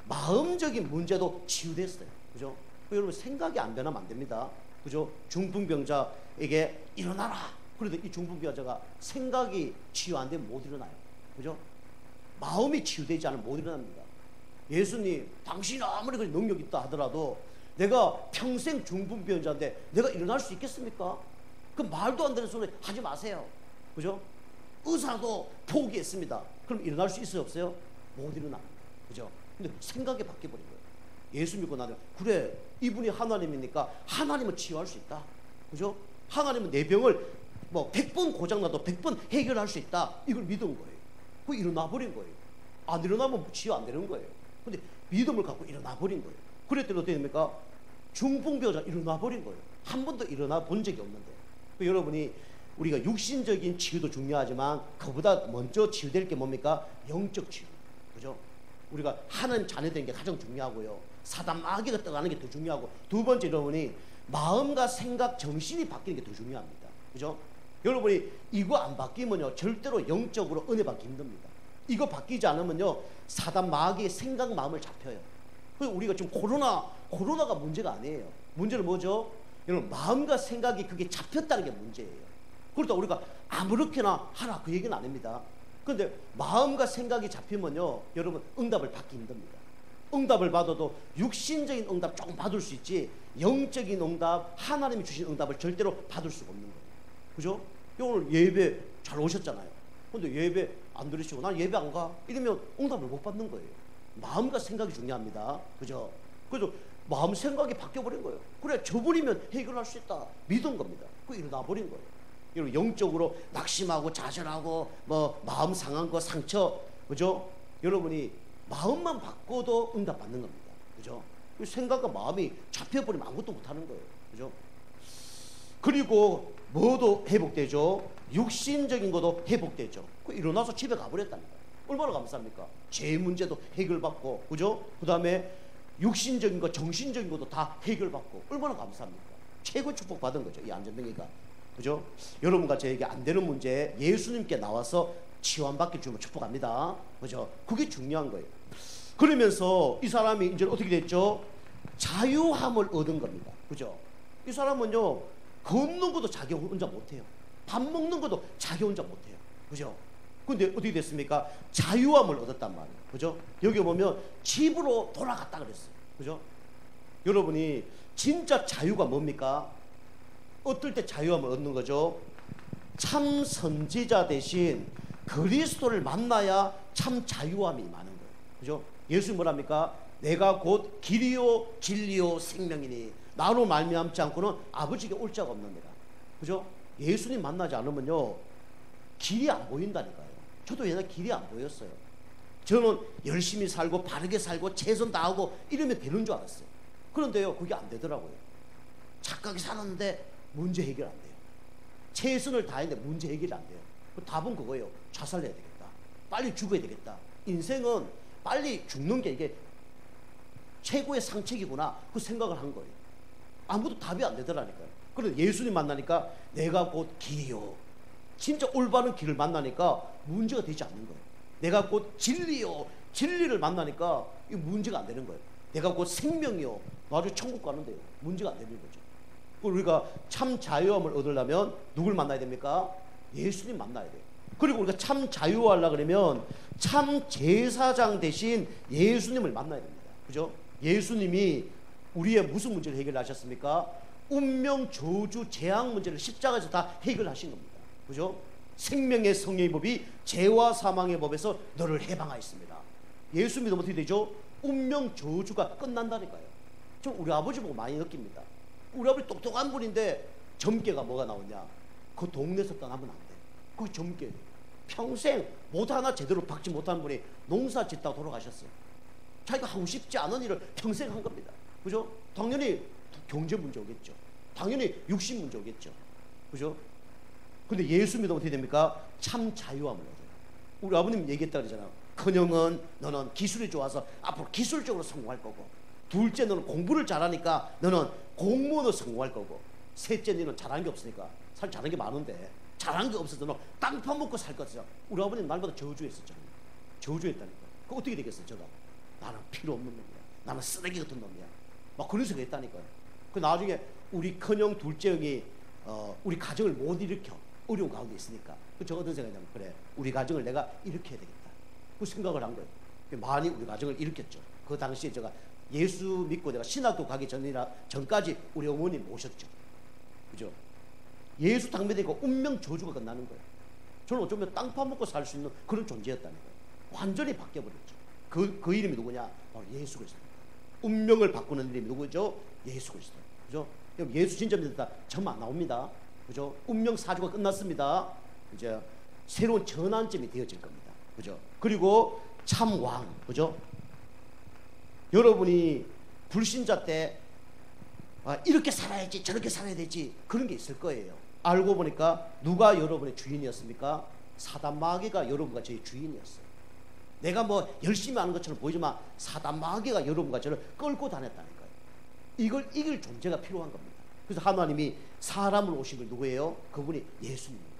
마음적인 문제도 치유됐어요. 그죠? 여러분, 생각이 안 변하면 안 됩니다. 그죠? 중풍병자에게 일어나라. 그래도 이 중풍병자가 생각이 치유 안 되면 못 일어나요. 그죠? 마음이 치유되지 않으면 못 일어납니다. 예수님, 당신이 아무리 능력 있다 하더라도 내가 평생 중풍병자인데 내가 일어날 수 있겠습니까? 그 말도 안 되는 소리 하지 마세요. 그죠? 의사도 포기했습니다. 그럼 일어날 수 있어요, 없어요? 못 일어납니다. 그죠? 근데 생각이 바뀌어버린 거예요. 예수 믿고 나면, 그래, 이분이 하나님이니까 하나님은 치유할 수 있다. 그죠? 하나님은 내 병을 100번 고장나도 100번 해결할 수 있다. 이걸 믿은 거예요. 그 일어나 버린 거예요. 안 일어나면 치유 안 되는 거예요. 근데 믿음을 갖고 일어나 버린 거예요. 그랬더니 어떻게 됩니까? 중풍병자 일어나 버린 거예요. 한 번도 일어나 본 적이 없는데. 여러분이 우리가 육신적인 치유도 중요하지만 그보다 먼저 치유될 게 뭡니까? 영적 치유. 그죠? 우리가 하나님 자녀되는 게 가장 중요하고요. 사단 마귀가 떠나는 게 더 중요하고, 두 번째 여러분이 마음과 생각, 정신이 바뀌는 게 더 중요합니다. 그죠? 여러분이 이거 안 바뀌면요, 절대로 영적으로 은혜 받기 힘듭니다. 이거 바뀌지 않으면요, 사단 마귀의 생각, 마음을 잡혀요. 그래서 우리가 지금 코로나가 문제가 아니에요. 문제는 뭐죠? 여러분, 마음과 생각이 그게 잡혔다는 게 문제예요. 그러다 우리가 아무렇게나 하라, 그 얘기는 아닙니다. 그런데 마음과 생각이 잡히면요, 여러분, 응답을 받기 힘듭니다. 응답을 받아도 육신적인 응답 조금 받을 수 있지, 영적인 응답, 하나님이 주신 응답을 절대로 받을 수가 없는 거예요. 그죠? 오늘 예배 잘 오셨잖아요. 근데 예배 안 들으시고 난 예배 안 가. 이러면 응답을 못 받는 거예요. 마음과 생각이 중요합니다. 그죠? 그래서 마음 생각이 바뀌어버린 거예요. 그래 저버리면 해결할 수 있다. 믿은 겁니다. 그 일어나 버린 거예요. 여러분 영적으로 낙심하고 좌절하고 뭐 마음 상한 거 상처 그죠? 여러분이 마음만 바꿔도 응답 받는 겁니다. 그죠? 생각과 마음이 잡혀버리면 아무것도 못하는 거예요. 그죠? 그리고 뭐도 회복되죠. 육신적인 것도 회복되죠. 그 일어나서 집에 가버렸다니까요. 얼마나 감사합니까? 제 문제도 해결받고 그죠? 그 다음에 육신적인 것 정신적인 것도 다 해결받고 얼마나 감사합니까? 최고 축복 받은 거죠. 이 안전뱅이가. 그죠? 여러분과 저에게 안 되는 문제 예수님께 나와서 치유받길 주면 축복합니다. 그죠? 그게 중요한 거예요. 그러면서 이 사람이 이제 어떻게 됐죠? 자유함을 얻은 겁니다. 그죠? 이 사람은요 걷는 것도 자기 혼자 못해요. 밥 먹는 것도 자기 혼자 못해요. 그죠? 근데 어떻게 됐습니까? 자유함을 얻었단 말이에요. 그죠? 여기 보면 집으로 돌아갔다 그랬어요. 그죠? 여러분이 진짜 자유가 뭡니까? 어떨 때 자유함을 얻는 거죠? 참 선지자 대신 그리스도를 만나야 참 자유함이 많은 거예요. 그죠? 예수 뭐랍니까? 내가 곧 길이요 진리요 생명이니 나로 말미암지 않고는 아버지께 올 자가 없느니라. 그죠? 예수님 만나지 않으면요 길이 안 보인다니까요. 저도 옛날에 길이 안 보였어요. 저는 열심히 살고 바르게 살고 최선 다하고 이러면 되는 줄 알았어요. 그런데요 그게 안 되더라고요. 착하게 살았는데 문제 해결 안 돼요. 최선을 다했는데 문제 해결이 안 돼요. 답은 그거예요. 자살해야 되겠다. 빨리 죽어야 되겠다. 인생은 빨리 죽는 게 이게 최고의 상책이구나 그 생각을 한 거예요. 아무도 답이 안 되더라니까요. 그래서 예수님 만나니까 내가 곧 길이요 진짜 올바른 길을 만나니까 문제가 되지 않는 거예요. 내가 곧 진리요 진리를 만나니까 이 문제가 안 되는 거예요. 내가 곧 생명이요 나중에 천국 가는데요 문제가 안 되는 거죠. 우리가 참 자유함을 얻으려면 누굴 만나야 됩니까? 예수님 만나야 돼요. 그리고 우리가 참 자유하려고 그러면 참 제사장 대신 예수님을 만나야 됩니다. 그죠? 예수님이 우리의 무슨 문제를 해결하셨습니까? 운명, 저주, 재앙 문제를 십자가에서 다 해결하신 겁니다. 그죠? 생명의 성령의 법이 죄와 사망의 법에서 너를 해방하였습니다. 예수 믿으면 어떻게 되죠? 운명, 저주가 끝난다니까요. 저 우리 아버지 보고 많이 느낍니다. 우리 아버지 똑똑한 분인데 점괘가 뭐가 나오냐? 그 동네에서 떠나면 안 돼. 그게 점괘. 평생 못 하나 제대로 박지 못한 분이 농사 짓다가 돌아가셨어요. 자기가 하고 싶지 않은 일을 평생 한 겁니다. 그죠? 당연히 경제 문제 오겠죠. 당연히 육신 문제 오겠죠. 그죠? 근데 예수 믿으면 어떻게 됩니까? 참 자유함을 얻어요. 우리 아버님 얘기했다 그러잖아요. 큰형은 너는 기술이 좋아서 앞으로 기술적으로 성공할 거고, 둘째 너는 공부를 잘하니까 너는 공무원으로 성공할 거고, 셋째 너는 잘하는 게 없으니까, 사실 잘하는 게 많은데 잘하는 게 없어서 너는 땅 파먹고 살 거죠. 우리 아버님 날마다 저주했었잖아요. 저주했다니까. 그 어떻게 되겠어요? 제가 나는 필요 없는 놈이야. 나는 쓰레기 같은 놈이야. 막 그런 소리 했다니까요. 그 나중에 우리 큰형 둘째 형이 우리 가정을 못 일으켜 어려운 가운데 있으니까 저 어떤 생각이냐면 그래 우리 가정을 내가 일으켜야 되겠다 그 생각을 한 거예요. 많이 우리 가정을 일으켰죠. 그 당시에 제가 예수 믿고 내가 신학교 가기 전까지 우리 어머니 모셨죠. 그죠? 예수 당면되니까 운명 저주가 끝나는 거예요. 저는 어쩌면 땅 파먹고 살 수 있는 그런 존재였다는 거예요. 완전히 바뀌어버렸죠. 그 이름이 누구냐? 바로 예수 그리스도. 운명을 바꾸는 이름이 누구죠? 예수 그리스도. 그죠? 예수 진짜 믿었다. 점 안 나옵니다. 그죠? 운명 사주가 끝났습니다. 이제 새로운 전환점이 되어질 겁니다. 그죠? 그리고 참 왕. 그죠? 여러분이 불신자 때 이렇게 살아야지 저렇게 살아야 되지 그런 게 있을 거예요. 알고 보니까 누가 여러분의 주인이었습니까? 사단 마귀가 여러분과 저의 주인이었어요. 내가 뭐 열심히 하는 것처럼 보이지만 사단 마귀가 여러분과 저를 끌고 다녔다니까요. 이걸 이길 존재가 필요한 겁니다. 그래서 하나님이 사람을 오신 걸 누구예요? 그분이 예수님입니다.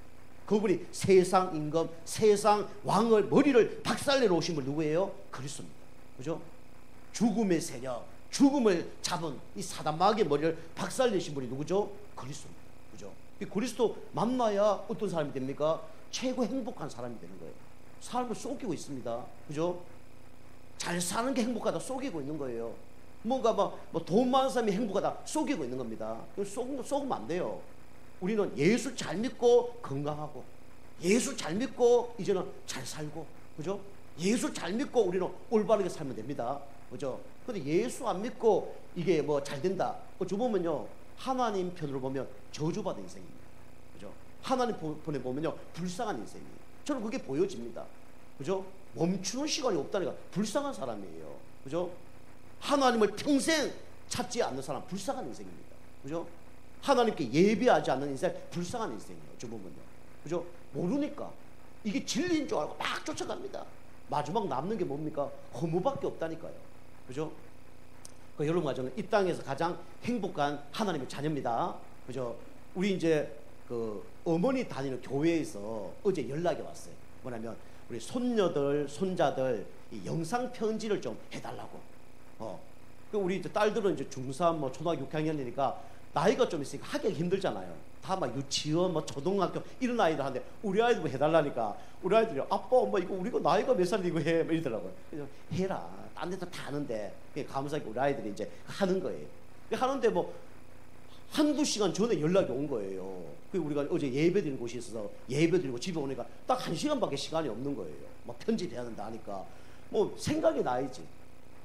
그분이 세상 임금, 세상 왕을 머리를 박살내러 오신 분 누구예요? 그리스도입니다. 그죠? 죽음의 세력, 죽음을 잡은 이 사단 마귀의 머리를 박살내신 분이 누구죠? 그리스도입니다. 그죠? 이 그리스도 만나야 어떤 사람이 됩니까? 최고 행복한 사람이 되는 거예요. 사람을 속이고 있습니다. 그죠? 잘 사는 게 행복하다 속이고 있는 거예요. 뭔가 뭐 돈 많은 사람이 행복하다 속이고 있는 겁니다. 속으면 안 돼요. 우리는 예수 잘 믿고 건강하고, 예수 잘 믿고 이제는 잘 살고, 그죠? 예수 잘 믿고 우리는 올바르게 살면 됩니다. 그죠? 근데 예수 안 믿고 이게 뭐 잘 된다. 어찌 보면요, 하나님 편으로 보면 저주받은 인생입니다. 그죠? 하나님 편에 보면요, 불쌍한 인생이에요. 저는 그게 보여집니다. 그죠? 멈추는 시간이 없다니까 불쌍한 사람이에요. 그죠? 하나님을 평생 찾지 않는 사람, 불쌍한 인생입니다. 그죠? 하나님께 예배하지 않는 인생, 불쌍한 인생이에요. 어찌 보면요. 그죠? 모르니까 이게 진리인 줄 알고 막 쫓아갑니다. 마지막 남는 게 뭡니까? 허무밖에 없다니까요. 그죠? 그 여러분과 저는 이 땅에서 가장 행복한 하나님의 자녀입니다. 그죠? 우리 이제 그 어머니 다니는 교회에서 어제 연락이 왔어요. 뭐냐면 우리 손녀들, 손자들 이 영상 편지를 좀 해달라고. 그 우리 이제 딸들은 이제 중3, 뭐 초등학교 6학년이니까 나이가 좀 있으니까 하기가 힘들잖아요. 다 막 유치원, 뭐 초등학교 이런 아이들 하는데 우리 아이들 뭐 해달라니까 우리 아이들이 아빠, 엄마 이거 우리가 나이가 몇 살인데 이거 해? 뭐 이러더라고요. 그래서 해라. 딴 데도 다 하는데 감사하게 우리 아이들이 이제 하는 거예요. 하는데 뭐 한두 시간 전에 연락이 온 거예요. 그리고 우리가 어제 예배 드린 곳이 있어서 예배 드리고 집에 오니까 딱 1시간밖에 시간이 없는 거예요. 막 편집해야 된다 하니까 뭐 생각이 나야지.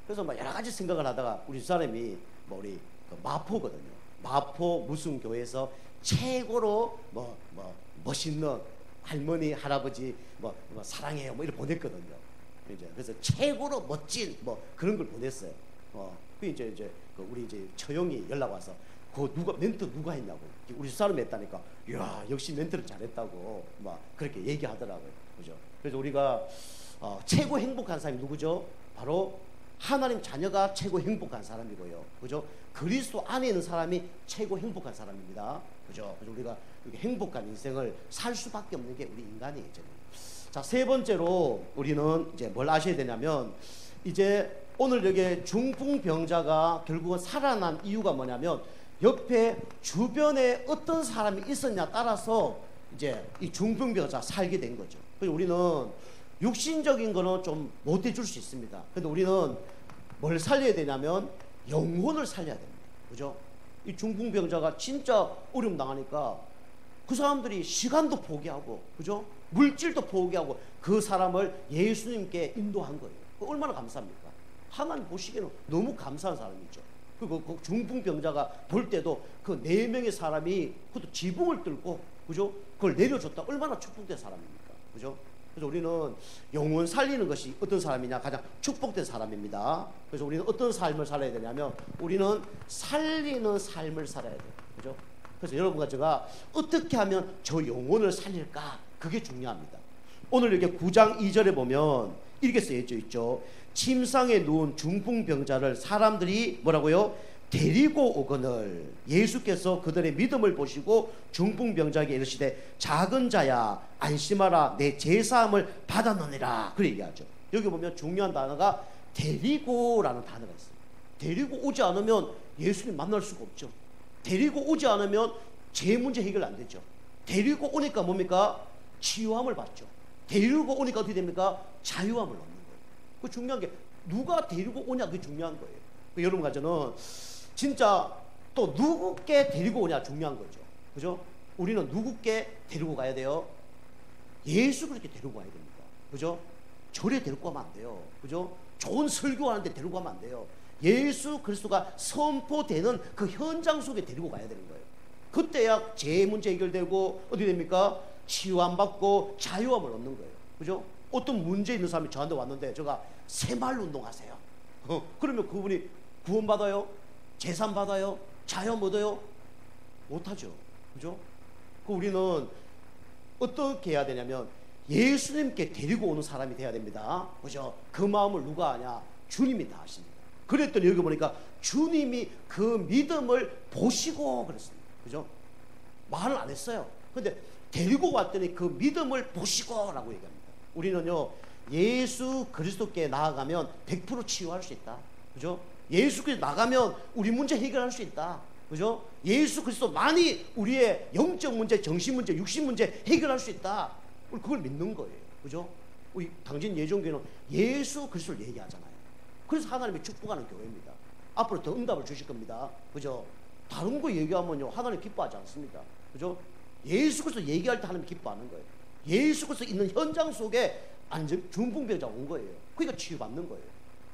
그래서 막 여러 가지 생각을 하다가 우리 집사람이 뭐 우리 그 마포거든요. 마포 무슨 교회에서 최고로 멋있는 할머니 할아버지 뭐 사랑해요 뭐 이렇게 보냈거든요. 이제 그래서 최고로 멋진 뭐 그런 걸 보냈어요. 그 이제 그 우리 이제 처형이 연락 와서 그 누가 멘트 누가 했냐고 우리 사람이 했다니까. 이야 역시 멘트를 잘했다고 막 그렇게 얘기하더라고요. 그죠? 그래서 우리가 최고 행복한 사람이 누구죠? 바로 하나님 자녀가 최고 행복한 사람이고요. 그죠? 그리스도 안에 있는 사람이 최고 행복한 사람입니다. 그죠? 그래서 우리가 이렇게 행복한 인생을 살 수밖에 없는 게 우리 인간이에요. 자, 세 번째로 우리는 이제 뭘 아셔야 되냐면 이제 오늘 여기 중풍병자가 결국은 살아난 이유가 뭐냐면 옆에 주변에 어떤 사람이 있었냐 따라서 이제 이 중풍병자 살게 된 거죠. 그래서 우리는 육신적인 거는 좀 못 해줄 수 있습니다. 근데 우리는 뭘 살려야 되냐면 영혼을 살려야 됩니다. 그죠? 이 중풍병자가 진짜 어려움 당하니까 그 사람들이 시간도 포기하고, 그죠? 물질도 포기하고 그 사람을 예수님께 인도한 거예요. 얼마나 감사합니까? 하나님 보시기에는 너무 감사한 사람이죠. 그리고 그 중풍병자가 볼 때도 그 4명의 사람이 그것도 지붕을 뚫고, 그죠? 그걸 내려줬다. 얼마나 축복된 사람입니까? 그죠? 그래서 우리는 영혼 살리는 것이 어떤 사람이냐? 가장 축복된 사람입니다. 그래서 우리는 어떤 삶을 살아야 되냐면 우리는 살리는 삶을 살아야 돼요. 그죠? 그래서 여러분과 제가 어떻게 하면 저 영혼을 살릴까? 그게 중요합니다. 오늘 이렇게 9장 2절에 보면 이렇게 쓰여져 있죠. 침상에 누운 중풍병자를 사람들이 뭐라고요? 데리고 오거늘 예수께서 그들의 믿음을 보시고 중풍병자에게 이르시되 작은 자야 안심하라 내 제사함을 받았느니라 그렇게 얘기하죠. 여기 보면 중요한 단어가 데리고라는 단어가 있어요. 데리고 오지 않으면 예수님 만날 수가 없죠. 데리고 오지 않으면 제 문제 해결 안 되죠. 데리고 오니까 뭡니까? 치유함을 받죠. 데리고 오니까 어떻게 됩니까? 자유함을 얻는 거예요. 그 중요한 게 누가 데리고 오냐 그게 중요한 거예요. 여러분과 저는 진짜 또 누구께 데리고 오냐 중요한 거죠. 그죠? 우리는 누구께 데리고 가야 돼요? 예수 그렇게 데리고 가야 됩니다. 그죠? 절에 데리고 가면 안 돼요. 그죠? 좋은 설교하는데 데리고 가면 안 돼요. 예수 그리스도가 선포되는 그 현장 속에 데리고 가야 되는 거예요. 그때야 제 문제 해결되고 어떻게 됩니까? 치유함 받고 자유함을 얻는 거예요. 그죠? 어떤 문제 있는 사람이 저한테 왔는데 제가 새마을 운동하세요. 그러면 그분이 구원받아요? 재산 받아요? 자유함 얻어요? 못하죠. 그죠? 우리는 어떻게 해야 되냐면 예수님께 데리고 오는 사람이 돼야 됩니다. 그죠? 그 마음을 누가 아냐? 주님이 다 아십니다. 그랬더니 여기 보니까 주님이 그 믿음을 보시고 그랬습니다. 그죠? 말을 안 했어요. 근데 데리고 왔더니 그 믿음을 보시고라고 얘기합니다. 우리는요 예수 그리스도께 나아가면 100% 치유할 수 있다. 그죠? 예수 그리스도 나가면 우리 문제 해결할 수 있다. 그죠? 예수 그리스도만이 우리의 영적 문제, 정신 문제, 육신 문제 해결할 수 있다. 우리 그걸 믿는 거예요. 그죠? 우리 당진 예종교회는 예수 그리스도를 얘기하잖아요. 그래서 하나님이 축복하는 교회입니다. 앞으로 더 응답을 주실 겁니다. 그죠? 다른 거 얘기하면요 하나님 기뻐하지 않습니다. 그죠? 예수 그리스도 얘기할 때 하나님 기뻐하는 거예요. 예수 그리스도 있는 현장 속에 중풍병자가 온 거예요. 그러니까 치유받는 거예요.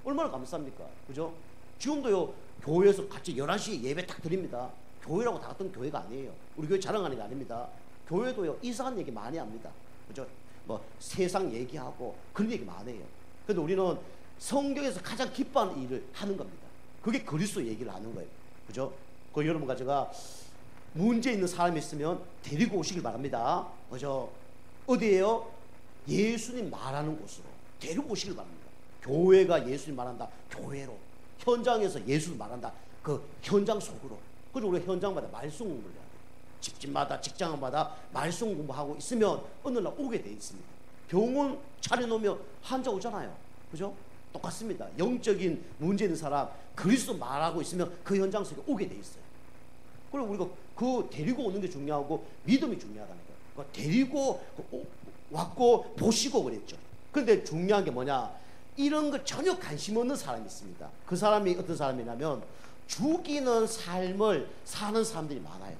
얼마나 감사합니까? 그죠? 지금도요, 교회에서 같이 11시에 예배 딱 드립니다. 교회라고 다 같은 교회가 아니에요. 우리 교회 자랑하는 게 아닙니다. 교회도요, 이상한 얘기 많이 합니다. 그죠? 뭐 세상 얘기하고 그런 얘기 많이 해요. 근데 우리는 성경에서 가장 기뻐하는 일을 하는 겁니다. 그게 그리스도 얘기를 하는 거예요. 그죠? 그 여러분과 제가 문제 있는 사람이 있으면 데리고 오시길 바랍니다. 그죠? 어디에요? 예수님 말하는 곳으로 데리고 오시길 바랍니다. 교회가 예수님 말한다. 교회로. 현장에서 예수를 말한다. 그 현장 속으로. 그리고 우리가 현장마다 말씀 공부를 해야 돼요. 집집마다 직장마다 말씀 공부하고 있으면 어느 날 오게 돼 있습니다. 병원 차려놓으면 환자 오잖아요. 그죠? 똑같습니다. 영적인 문제 있는 사람 그리스도 말하고 있으면 그 현장 속에 오게 돼 있어요. 그리고 우리가 그 데리고 오는 게 중요하고 믿음이 중요하다는 거예요. 그러니까 데리고 왔고 보시고 그랬죠. 그런데 중요한 게 뭐냐? 이런 거 전혀 관심 없는 사람이 있습니다. 그 사람이 어떤 사람이냐면 죽이는 삶을 사는 사람들이 많아요.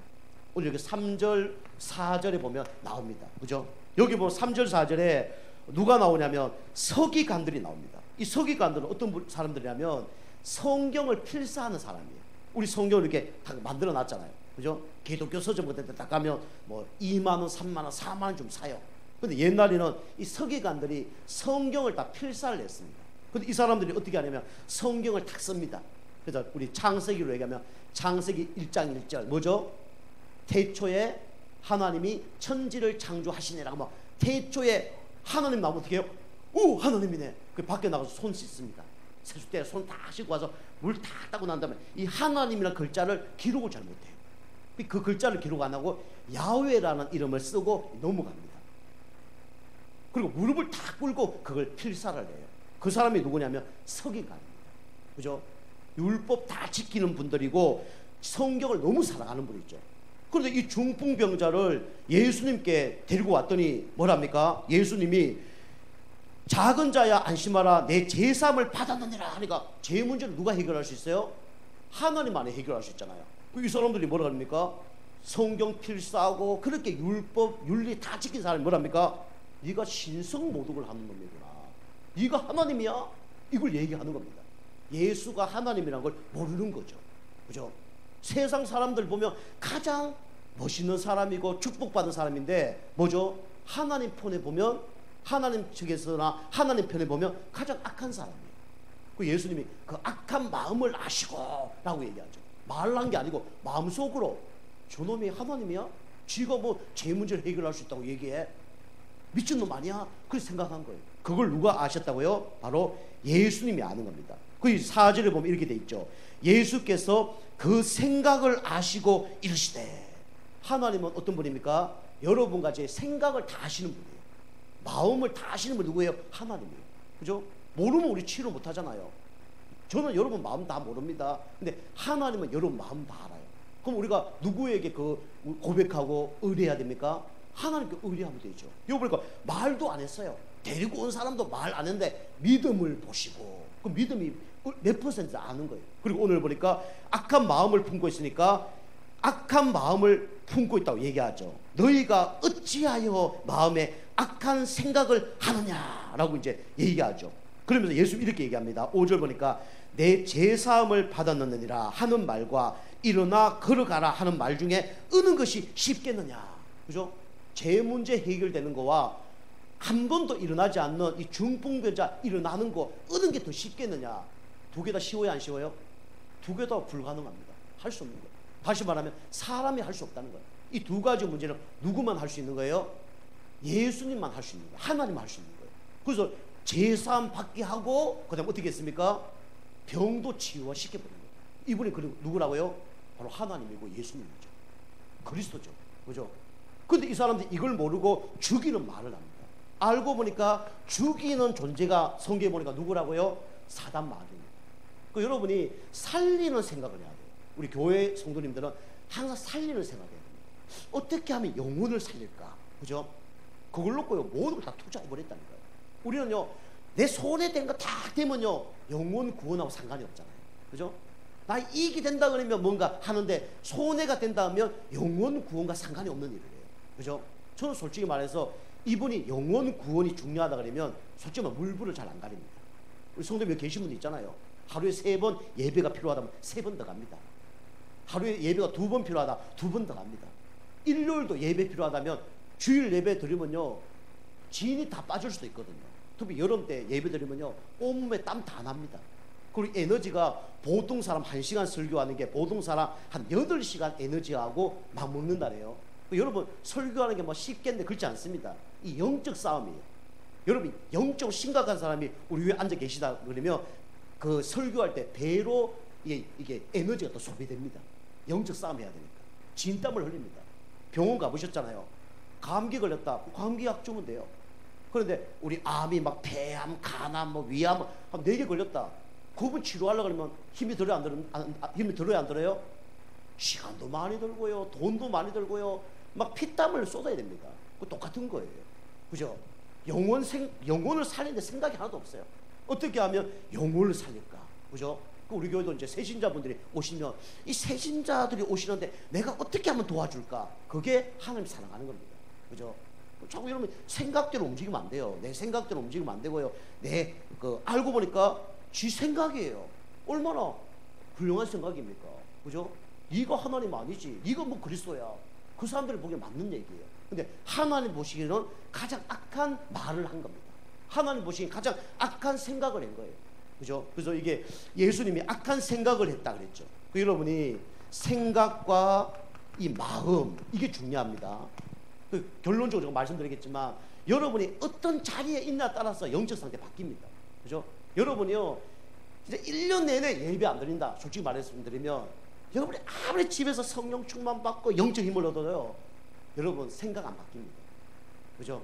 오늘 여기 3절 4절에 보면 나옵니다. 그죠? 여기 보면 3절 4절에 누가 나오냐면 서기관들이 나옵니다. 이 서기관들은 어떤 사람들이냐면 성경을 필사하는 사람이에요. 우리 성경을 이렇게 다 만들어 놨잖아요. 그죠? 기독교 서점 같은 데 딱 가면 뭐 2만 원, 3만 원, 4만 원 좀 사요. 근데 옛날에는 이 서기관들이 성경을 다 필사를 했습니다. 근데 이 사람들이 어떻게 하냐면 성경을 딱 씁니다. 그래서 우리 창세기로 얘기하면 창세기 1장 1절 뭐죠? 태초에 하나님이 천지를 창조하시니라고 막 태초에 하나님 나오면 어떻게 해요? 오, 하나님이네. 그 밖에 나가서 손 씻습니다. 세숫대에 손 다 씻고 와서 물 다 따고 난 다음에 이 하나님이라는 글자를 기록을 잘 못해요. 그 글자를 기록 안 하고 야훼라는 이름을 쓰고 넘어갑니다. 그리고 무릎을 다 꿇고 그걸 필사를 해요. 그 사람이 누구냐면 서기관입니다. 그죠? 율법 다 지키는 분들이고 성경을 너무 사랑하는 분이죠. 그런데 이 중풍병자를 예수님께 데리고 왔더니 뭐랍니까? 예수님이 작은 자야 안심하라 내 제삼을 받았느니라 하니까 제 문제를 누가 해결할 수 있어요? 하나님만이 해결할 수 있잖아요. 이 사람들이 뭐라 합니까? 성경 필사하고 그렇게 율법 윤리 다 지킨 사람이 뭐랍니까? 네가 신성모독을 하는 놈이구나. 네가 하나님이야? 이걸 얘기하는 겁니다. 예수가 하나님이라는 걸 모르는 거죠. 그죠? 세상 사람들 보면 가장 멋있는 사람이고 축복받은 사람인데 뭐죠? 하나님 편에 보면 하나님 측에서나 하나님 편에 보면 가장 악한 사람이에요. 그 예수님이 그 악한 마음을 아시고 라고 얘기하죠. 말한 게 아니고 마음속으로 저놈이 하나님이야? 지가 뭐 제 문제를 해결할 수 있다고 얘기해? 미친놈 아니야? 그렇게 생각한 거예요. 그걸 누가 아셨다고요? 바로 예수님이 아는 겁니다. 그 4절에 보면 이렇게 돼 있죠. 예수께서 그 생각을 아시고 이르시되. 하나님은 어떤 분입니까? 여러분과 제 생각을 다 아시는 분이에요. 마음을 다 아시는 분 누구예요? 하나님이에요. 그죠? 모르면 우리 치료 못 하잖아요. 저는 여러분 마음 다 모릅니다. 근데 하나님은 여러분 마음 다 알아요. 그럼 우리가 누구에게 그 고백하고 의뢰해야 됩니까? 하나님께 의뢰하면 되죠. 여기 보니까 말도 안 했어요. 데리고 온 사람도 말 안 했는데 믿음을 보시고 그 믿음이 몇 퍼센트 아는 거예요. 그리고 오늘 보니까 악한 마음을 품고 있으니까 악한 마음을 품고 있다고 얘기하죠. 너희가 어찌하여 마음에 악한 생각을 하느냐라고 이제 얘기하죠. 그러면서 예수 이렇게 얘기합니다. 5절 보니까 내 제사함을 받았느니라 하는 말과 일어나 걸어가라 하는 말 중에 어느 것이 쉽겠느냐. 그죠? 제 문제 해결되는 거와 한 번도 일어나지 않는 이 중풍병자 일어나는 거 어느 게 더 쉽겠느냐. 두 개 다 쉬워요, 안 쉬워요? 두 개 다 불가능합니다. 할 수 없는 거예요. 다시 말하면 사람이 할 수 없다는 거예요. 이 두 가지 문제는 누구만 할 수 있는 거예요? 예수님만 할 수 있는 거예요. 하나님만 할 수 있는 거예요. 그래서 제사함 받게 하고 그 다음 어떻게 했습니까? 병도 치유시켜버린 거예요. 이분이 그리고 누구라고요? 바로 하나님이고 예수님이죠. 그리스도죠. 그죠? 근데 이 사람들이 이걸 모르고 죽이는 말을 합니다. 알고 보니까 죽이는 존재가 성경에 보니까 누구라고요? 사단 마귀입니다. 그 여러분이 살리는 생각을 해야 돼요. 우리 교회 성도님들은 항상 살리는 생각을 해야 됩니다. 어떻게 하면 영혼을 살릴까? 그죠? 그걸 놓고요 모든 걸 다 투자해버렸다는 거예요. 우리는요 내 손에 된 거 다 되면요 영혼 구원하고 상관이 없잖아요. 그죠? 나 이익이 된다 그러면 뭔가 하는데 손해가 된다 하면 영혼 구원과 상관이 없는 일을 해요. 그죠? 저는 솔직히 말해서 이분이 영혼 구원이 중요하다 그러면 솔직히 말해 물불을 잘 안 가립니다. 우리 성도님에 계신 분들 있잖아요. 하루에 3번 예배가 필요하다면 3번 더 갑니다. 하루에 예배가 2번 필요하다 2번 더 갑니다. 일요일도 예배 필요하다면 주일 예배 드리면요 진이 다 빠질 수도 있거든요. 특히 여름 때 예배 드리면요 온몸에 땀 다 납니다. 그리고 에너지가 보통 사람 1시간 설교하는 게 보통 사람 한 8시간 에너지하고 막 먹는다래요. 여러분 설교하는 게 뭐 쉽겠는데 그렇지 않습니다. 이 영적 싸움이에요. 여러분 영적으로 심각한 사람이 우리 위에 앉아 계시다 그러면 그 설교할 때 배로 이게 에너지가 또 소비됩니다. 영적 싸움 해야 되니까 진땀을 흘립니다. 병원 가보셨잖아요. 감기 걸렸다 감기약 주면 돼요. 그런데 우리 암이 막 폐암, 간암, 뭐 위암 한 4개 걸렸다. 그분 치료하려고 그러면 힘이 들어요 안 들어요? 시간도 많이 들고요 돈도 많이 들고요 막 피땀을 쏟아야 됩니다. 그 똑같은 거예요. 그죠? 영혼을 살리는데 생각이 하나도 없어요. 어떻게 하면 영혼을 살릴까? 그죠? 우리 교회도 이제 새신자분들이 오시면 이 새신자들이 오시는데 내가 어떻게 하면 도와줄까? 그게 하나님 사랑하는 겁니다. 그죠? 자꾸 이러면 생각대로 움직이면 안 돼요. 내 생각대로 움직이면 안 되고요. 알고 보니까 지 생각이에요. 얼마나 훌륭한 생각입니까? 그죠? 이거 하나님 아니지. 이거 뭐 그리스도야. 그 사람들이 보기에 맞는 얘기예요. 근데 하나님 보시기에는 가장 악한 말을 한 겁니다. 하나님 보시기에 가장 악한 생각을 한 거예요. 그죠? 그래서 이게 예수님이 악한 생각을 했다 그랬죠. 여러분이 생각과 이 마음 이게 중요합니다. 결론적으로 제가 말씀드리겠지만 여러분이 어떤 자리에 있냐에 따라서 영적 상태 바뀝니다. 그죠? 여러분이요 진짜 1년 내내 예배 안 드린다 솔직히 말씀드리면 여러분이 아무리 집에서 성령 충만 받고 영적 힘을 얻어요 여러분 생각 안 바뀝니다. 그죠?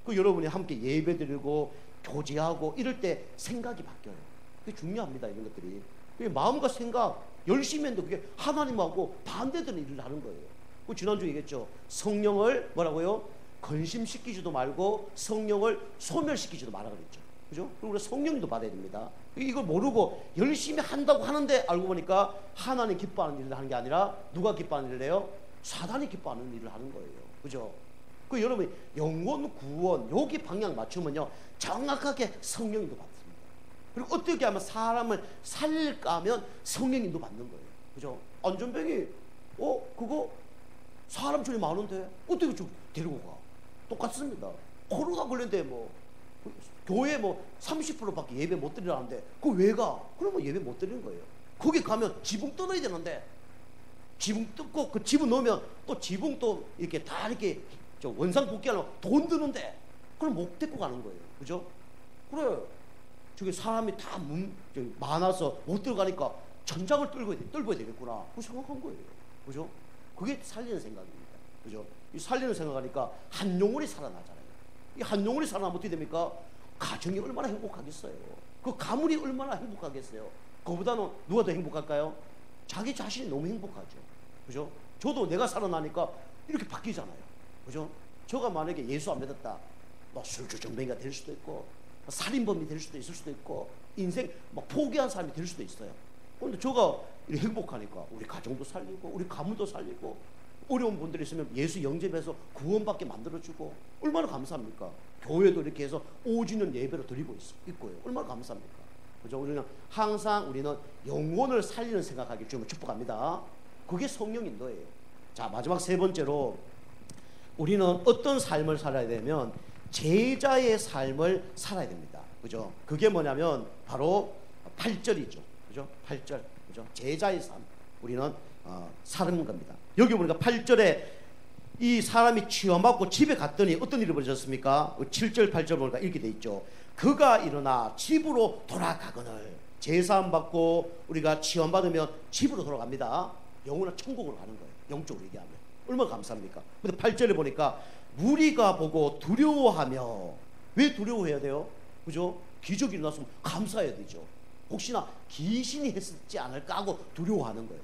여러분이 함께 예배 드리고 교제하고 이럴 때 생각이 바뀌어요. 그게 중요합니다. 이런 것들이 그게 마음과 생각 열심히 했는데 그게 하나님하고 반대되는 일을 하는 거예요. 지난주에 얘기했죠. 성령을 뭐라고요? 근심시키지도 말고 성령을 소멸시키지도 말라 그랬죠. 그죠? 그리고 우리 성령님도 받아야 됩니다. 이걸 모르고 열심히 한다고 하는데 알고 보니까 하나님 기뻐하는 일을 하는 게 아니라 누가 기뻐하는 일을 해요? 사단이 기뻐하는 일을 하는 거예요. 그죠? 여러분이 영혼 구원 여기 방향 맞추면요 정확하게 성령님도 받습니다. 그리고 어떻게 하면 사람을 살릴까 하면 성령님도 받는 거예요. 그죠? 안전병이 그거 사람 줄이 많은데 어떻게 좀 데리고 가? 똑같습니다. 코로나 걸렸는데 교회 30%밖에 예배 못 드리라는데 그거 왜 가? 그러면 예배 못 드리는 거예요. 거기 가면 지붕 뜯어야 되는데 지붕 뜯고 그 지붕 넣으면 또 지붕 또 이렇게 다 이렇게 원상 복귀하려면 돈 드는데 그럼 못 데리고 가는 거예요. 그죠? 그래 저기 사람이 다 많아서 못 들어가니까 전장을 떨궈야 되겠구나 그 생각한 거예요. 그죠? 그게 살리는 생각입니다. 그죠? 이 살리는 생각하니까 한 영혼이 살아나잖아요. 이 한 영혼이 살아나면 어떻게 됩니까? 가정이 얼마나 행복하겠어요. 그 가문이 얼마나 행복하겠어요. 그보다는 누가 더 행복할까요? 자기 자신이 너무 행복하죠. 그죠? 저도 내가 살아나니까 이렇게 바뀌잖아요. 그죠? 저가 만약에 예수 안 믿었다, 술주정뱅이가 될 수도 있고, 살인범이 될 수도 있을 수도 있고, 인생 포기한 사람이 될 수도 있어요. 그런데 저가 이렇게 행복하니까 우리 가정도 살리고, 우리 가문도 살리고, 어려운 분들이 있으면 예수 영접해서 구원받게 만들어주고, 얼마나 감사합니까? 교회도 이렇게 해서 5주년 예배를 드리고 있고요. 얼마나 감사합니까? 그죠? 우리는 영혼을 살리는 생각하기 주님을 축복합니다. 그게 성령 인도예요. 자, 마지막 3번째로 우리는 어떤 삶을 살아야 되면 제자의 삶을 살아야 됩니다. 그죠? 그게 뭐냐면 바로 8절이죠. 그죠? 8절. 그죠? 제자의 삶. 우리는 사는 겁니다. 여기 보니까 8절에 이 사람이 치유받고 집에 갔더니 어떤 일이 벌어졌습니까? 7절 8절 보니까 이렇게 돼 있죠. 그가 일어나 집으로 돌아가거늘. 제사함 받고 우리가 치유받으면 집으로 돌아갑니다. 영원한 천국으로 가는 거예요. 영적으로 얘기하면 얼마나 감사합니까? 근데 8절에 보니까 무리가 보고 두려워하며. 왜 두려워해야 돼요? 그죠? 기적이 일어났으면 감사해야 되죠. 혹시나 귀신이 했지 않을까 하고 두려워하는 거예요.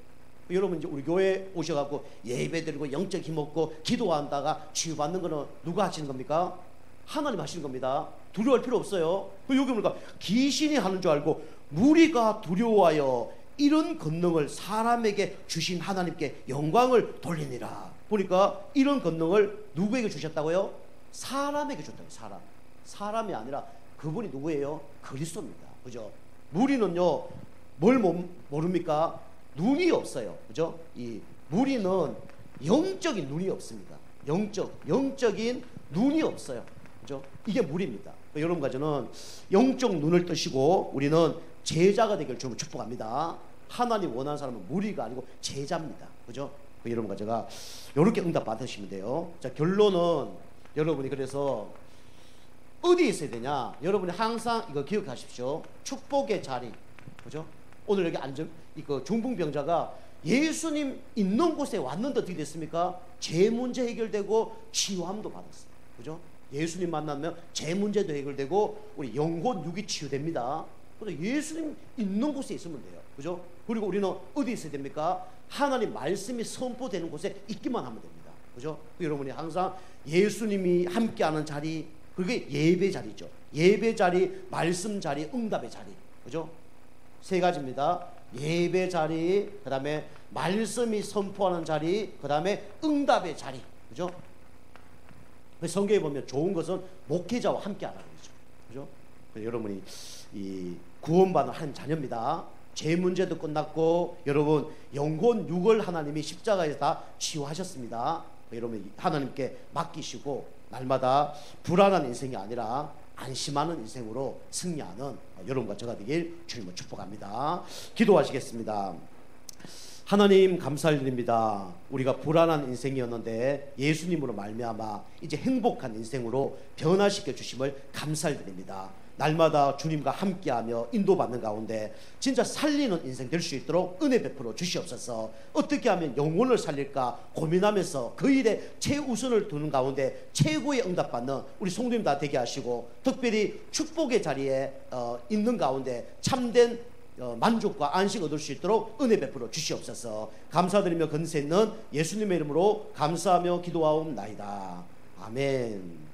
여러분 이제 우리 교회 오셔갖고 예배드리고 영적 힘 얻고 기도한다가 치유받는 거는 누가 하시는 겁니까? 하나님 하시는 겁니다. 두려워할 필요 없어요. 여기 보니까 귀신이 하는 줄 알고 무리가 두려워하여 이런 권능을 사람에게 주신 하나님께 영광을 돌리니라. 보니까 이런 권능을 누구에게 주셨다고요? 사람에게 줬다고요. 사람이 아니라 그분이 누구예요? 그리스도입니다. 그죠? 무리는요 뭘 모릅니까? 눈이 없어요. 그죠? 이 무리는 영적인 눈이 없습니다. 영적인 눈이 없어요. 그죠? 이게 무리입니다. 여러분과 저는 영적 눈을 뜨시고 우리는 제자가 되기를 주님을 축복합니다. 하나님 원하는 사람은 무리가 아니고 제자입니다. 그죠? 여러분과 제가 이렇게 응답 받으시면 돼요. 자, 결론은 여러분이 그래서 어디에 있어야 되냐? 여러분이 항상 이거 기억하십시오. 축복의 자리. 그죠? 오늘 여기 이거 중풍병자가 예수님 있는 곳에 왔는데 어떻게 됐습니까? 제 문제 해결되고 치유함도 받았어요. 그죠? 예수님 만나면 제 문제도 해결되고 우리 영혼 육이 치유됩니다. 그래서 예수님 있는 곳에 있으면 돼요. 그죠? 그리고 우리는 어디 있어야 됩니까? 하나님 말씀이 선포되는 곳에 있기만 하면 됩니다. 그죠? 여러분이 항상 예수님이 함께하는 자리, 그게 예배 자리죠. 예배 자리, 말씀 자리, 응답의 자리. 그죠? 세 가지입니다. 예배 자리, 그 다음에 말씀이 선포하는 자리, 그 다음에 응답의 자리. 그죠? 성경에 보면 좋은 것은 목회자와 함께 하라는 거죠. 그죠? 여러분이 이 구원받은 한 자녀입니다. 제 문제도 끝났고 여러분 영혼 육을 하나님이 십자가에서 다 치유하셨습니다. 여러분 하나님께 맡기시고 날마다 불안한 인생이 아니라 안심하는 인생으로 승리하는 여러분과 저가 되길 주님을 축복합니다. 기도하시겠습니다. 하나님 감사드립니다. 우리가 불안한 인생이었는데 예수님으로 말미암아 이제 행복한 인생으로 변화시켜 주심을 감사드립니다. 날마다 주님과 함께하며 인도받는 가운데 진짜 살리는 인생 될 수 있도록 은혜 베풀어 주시옵소서. 어떻게 하면 영혼을 살릴까 고민하면서 그 일에 최우선을 두는 가운데 최고의 응답받는 우리 성도님 다 되게 하시고 특별히 축복의 자리에 있는 가운데 참된 만족과 안식 얻을 수 있도록 은혜 베풀어 주시옵소서. 감사드리며 건세 있는 예수님의 이름으로 감사하며 기도하옵나이다. 아멘.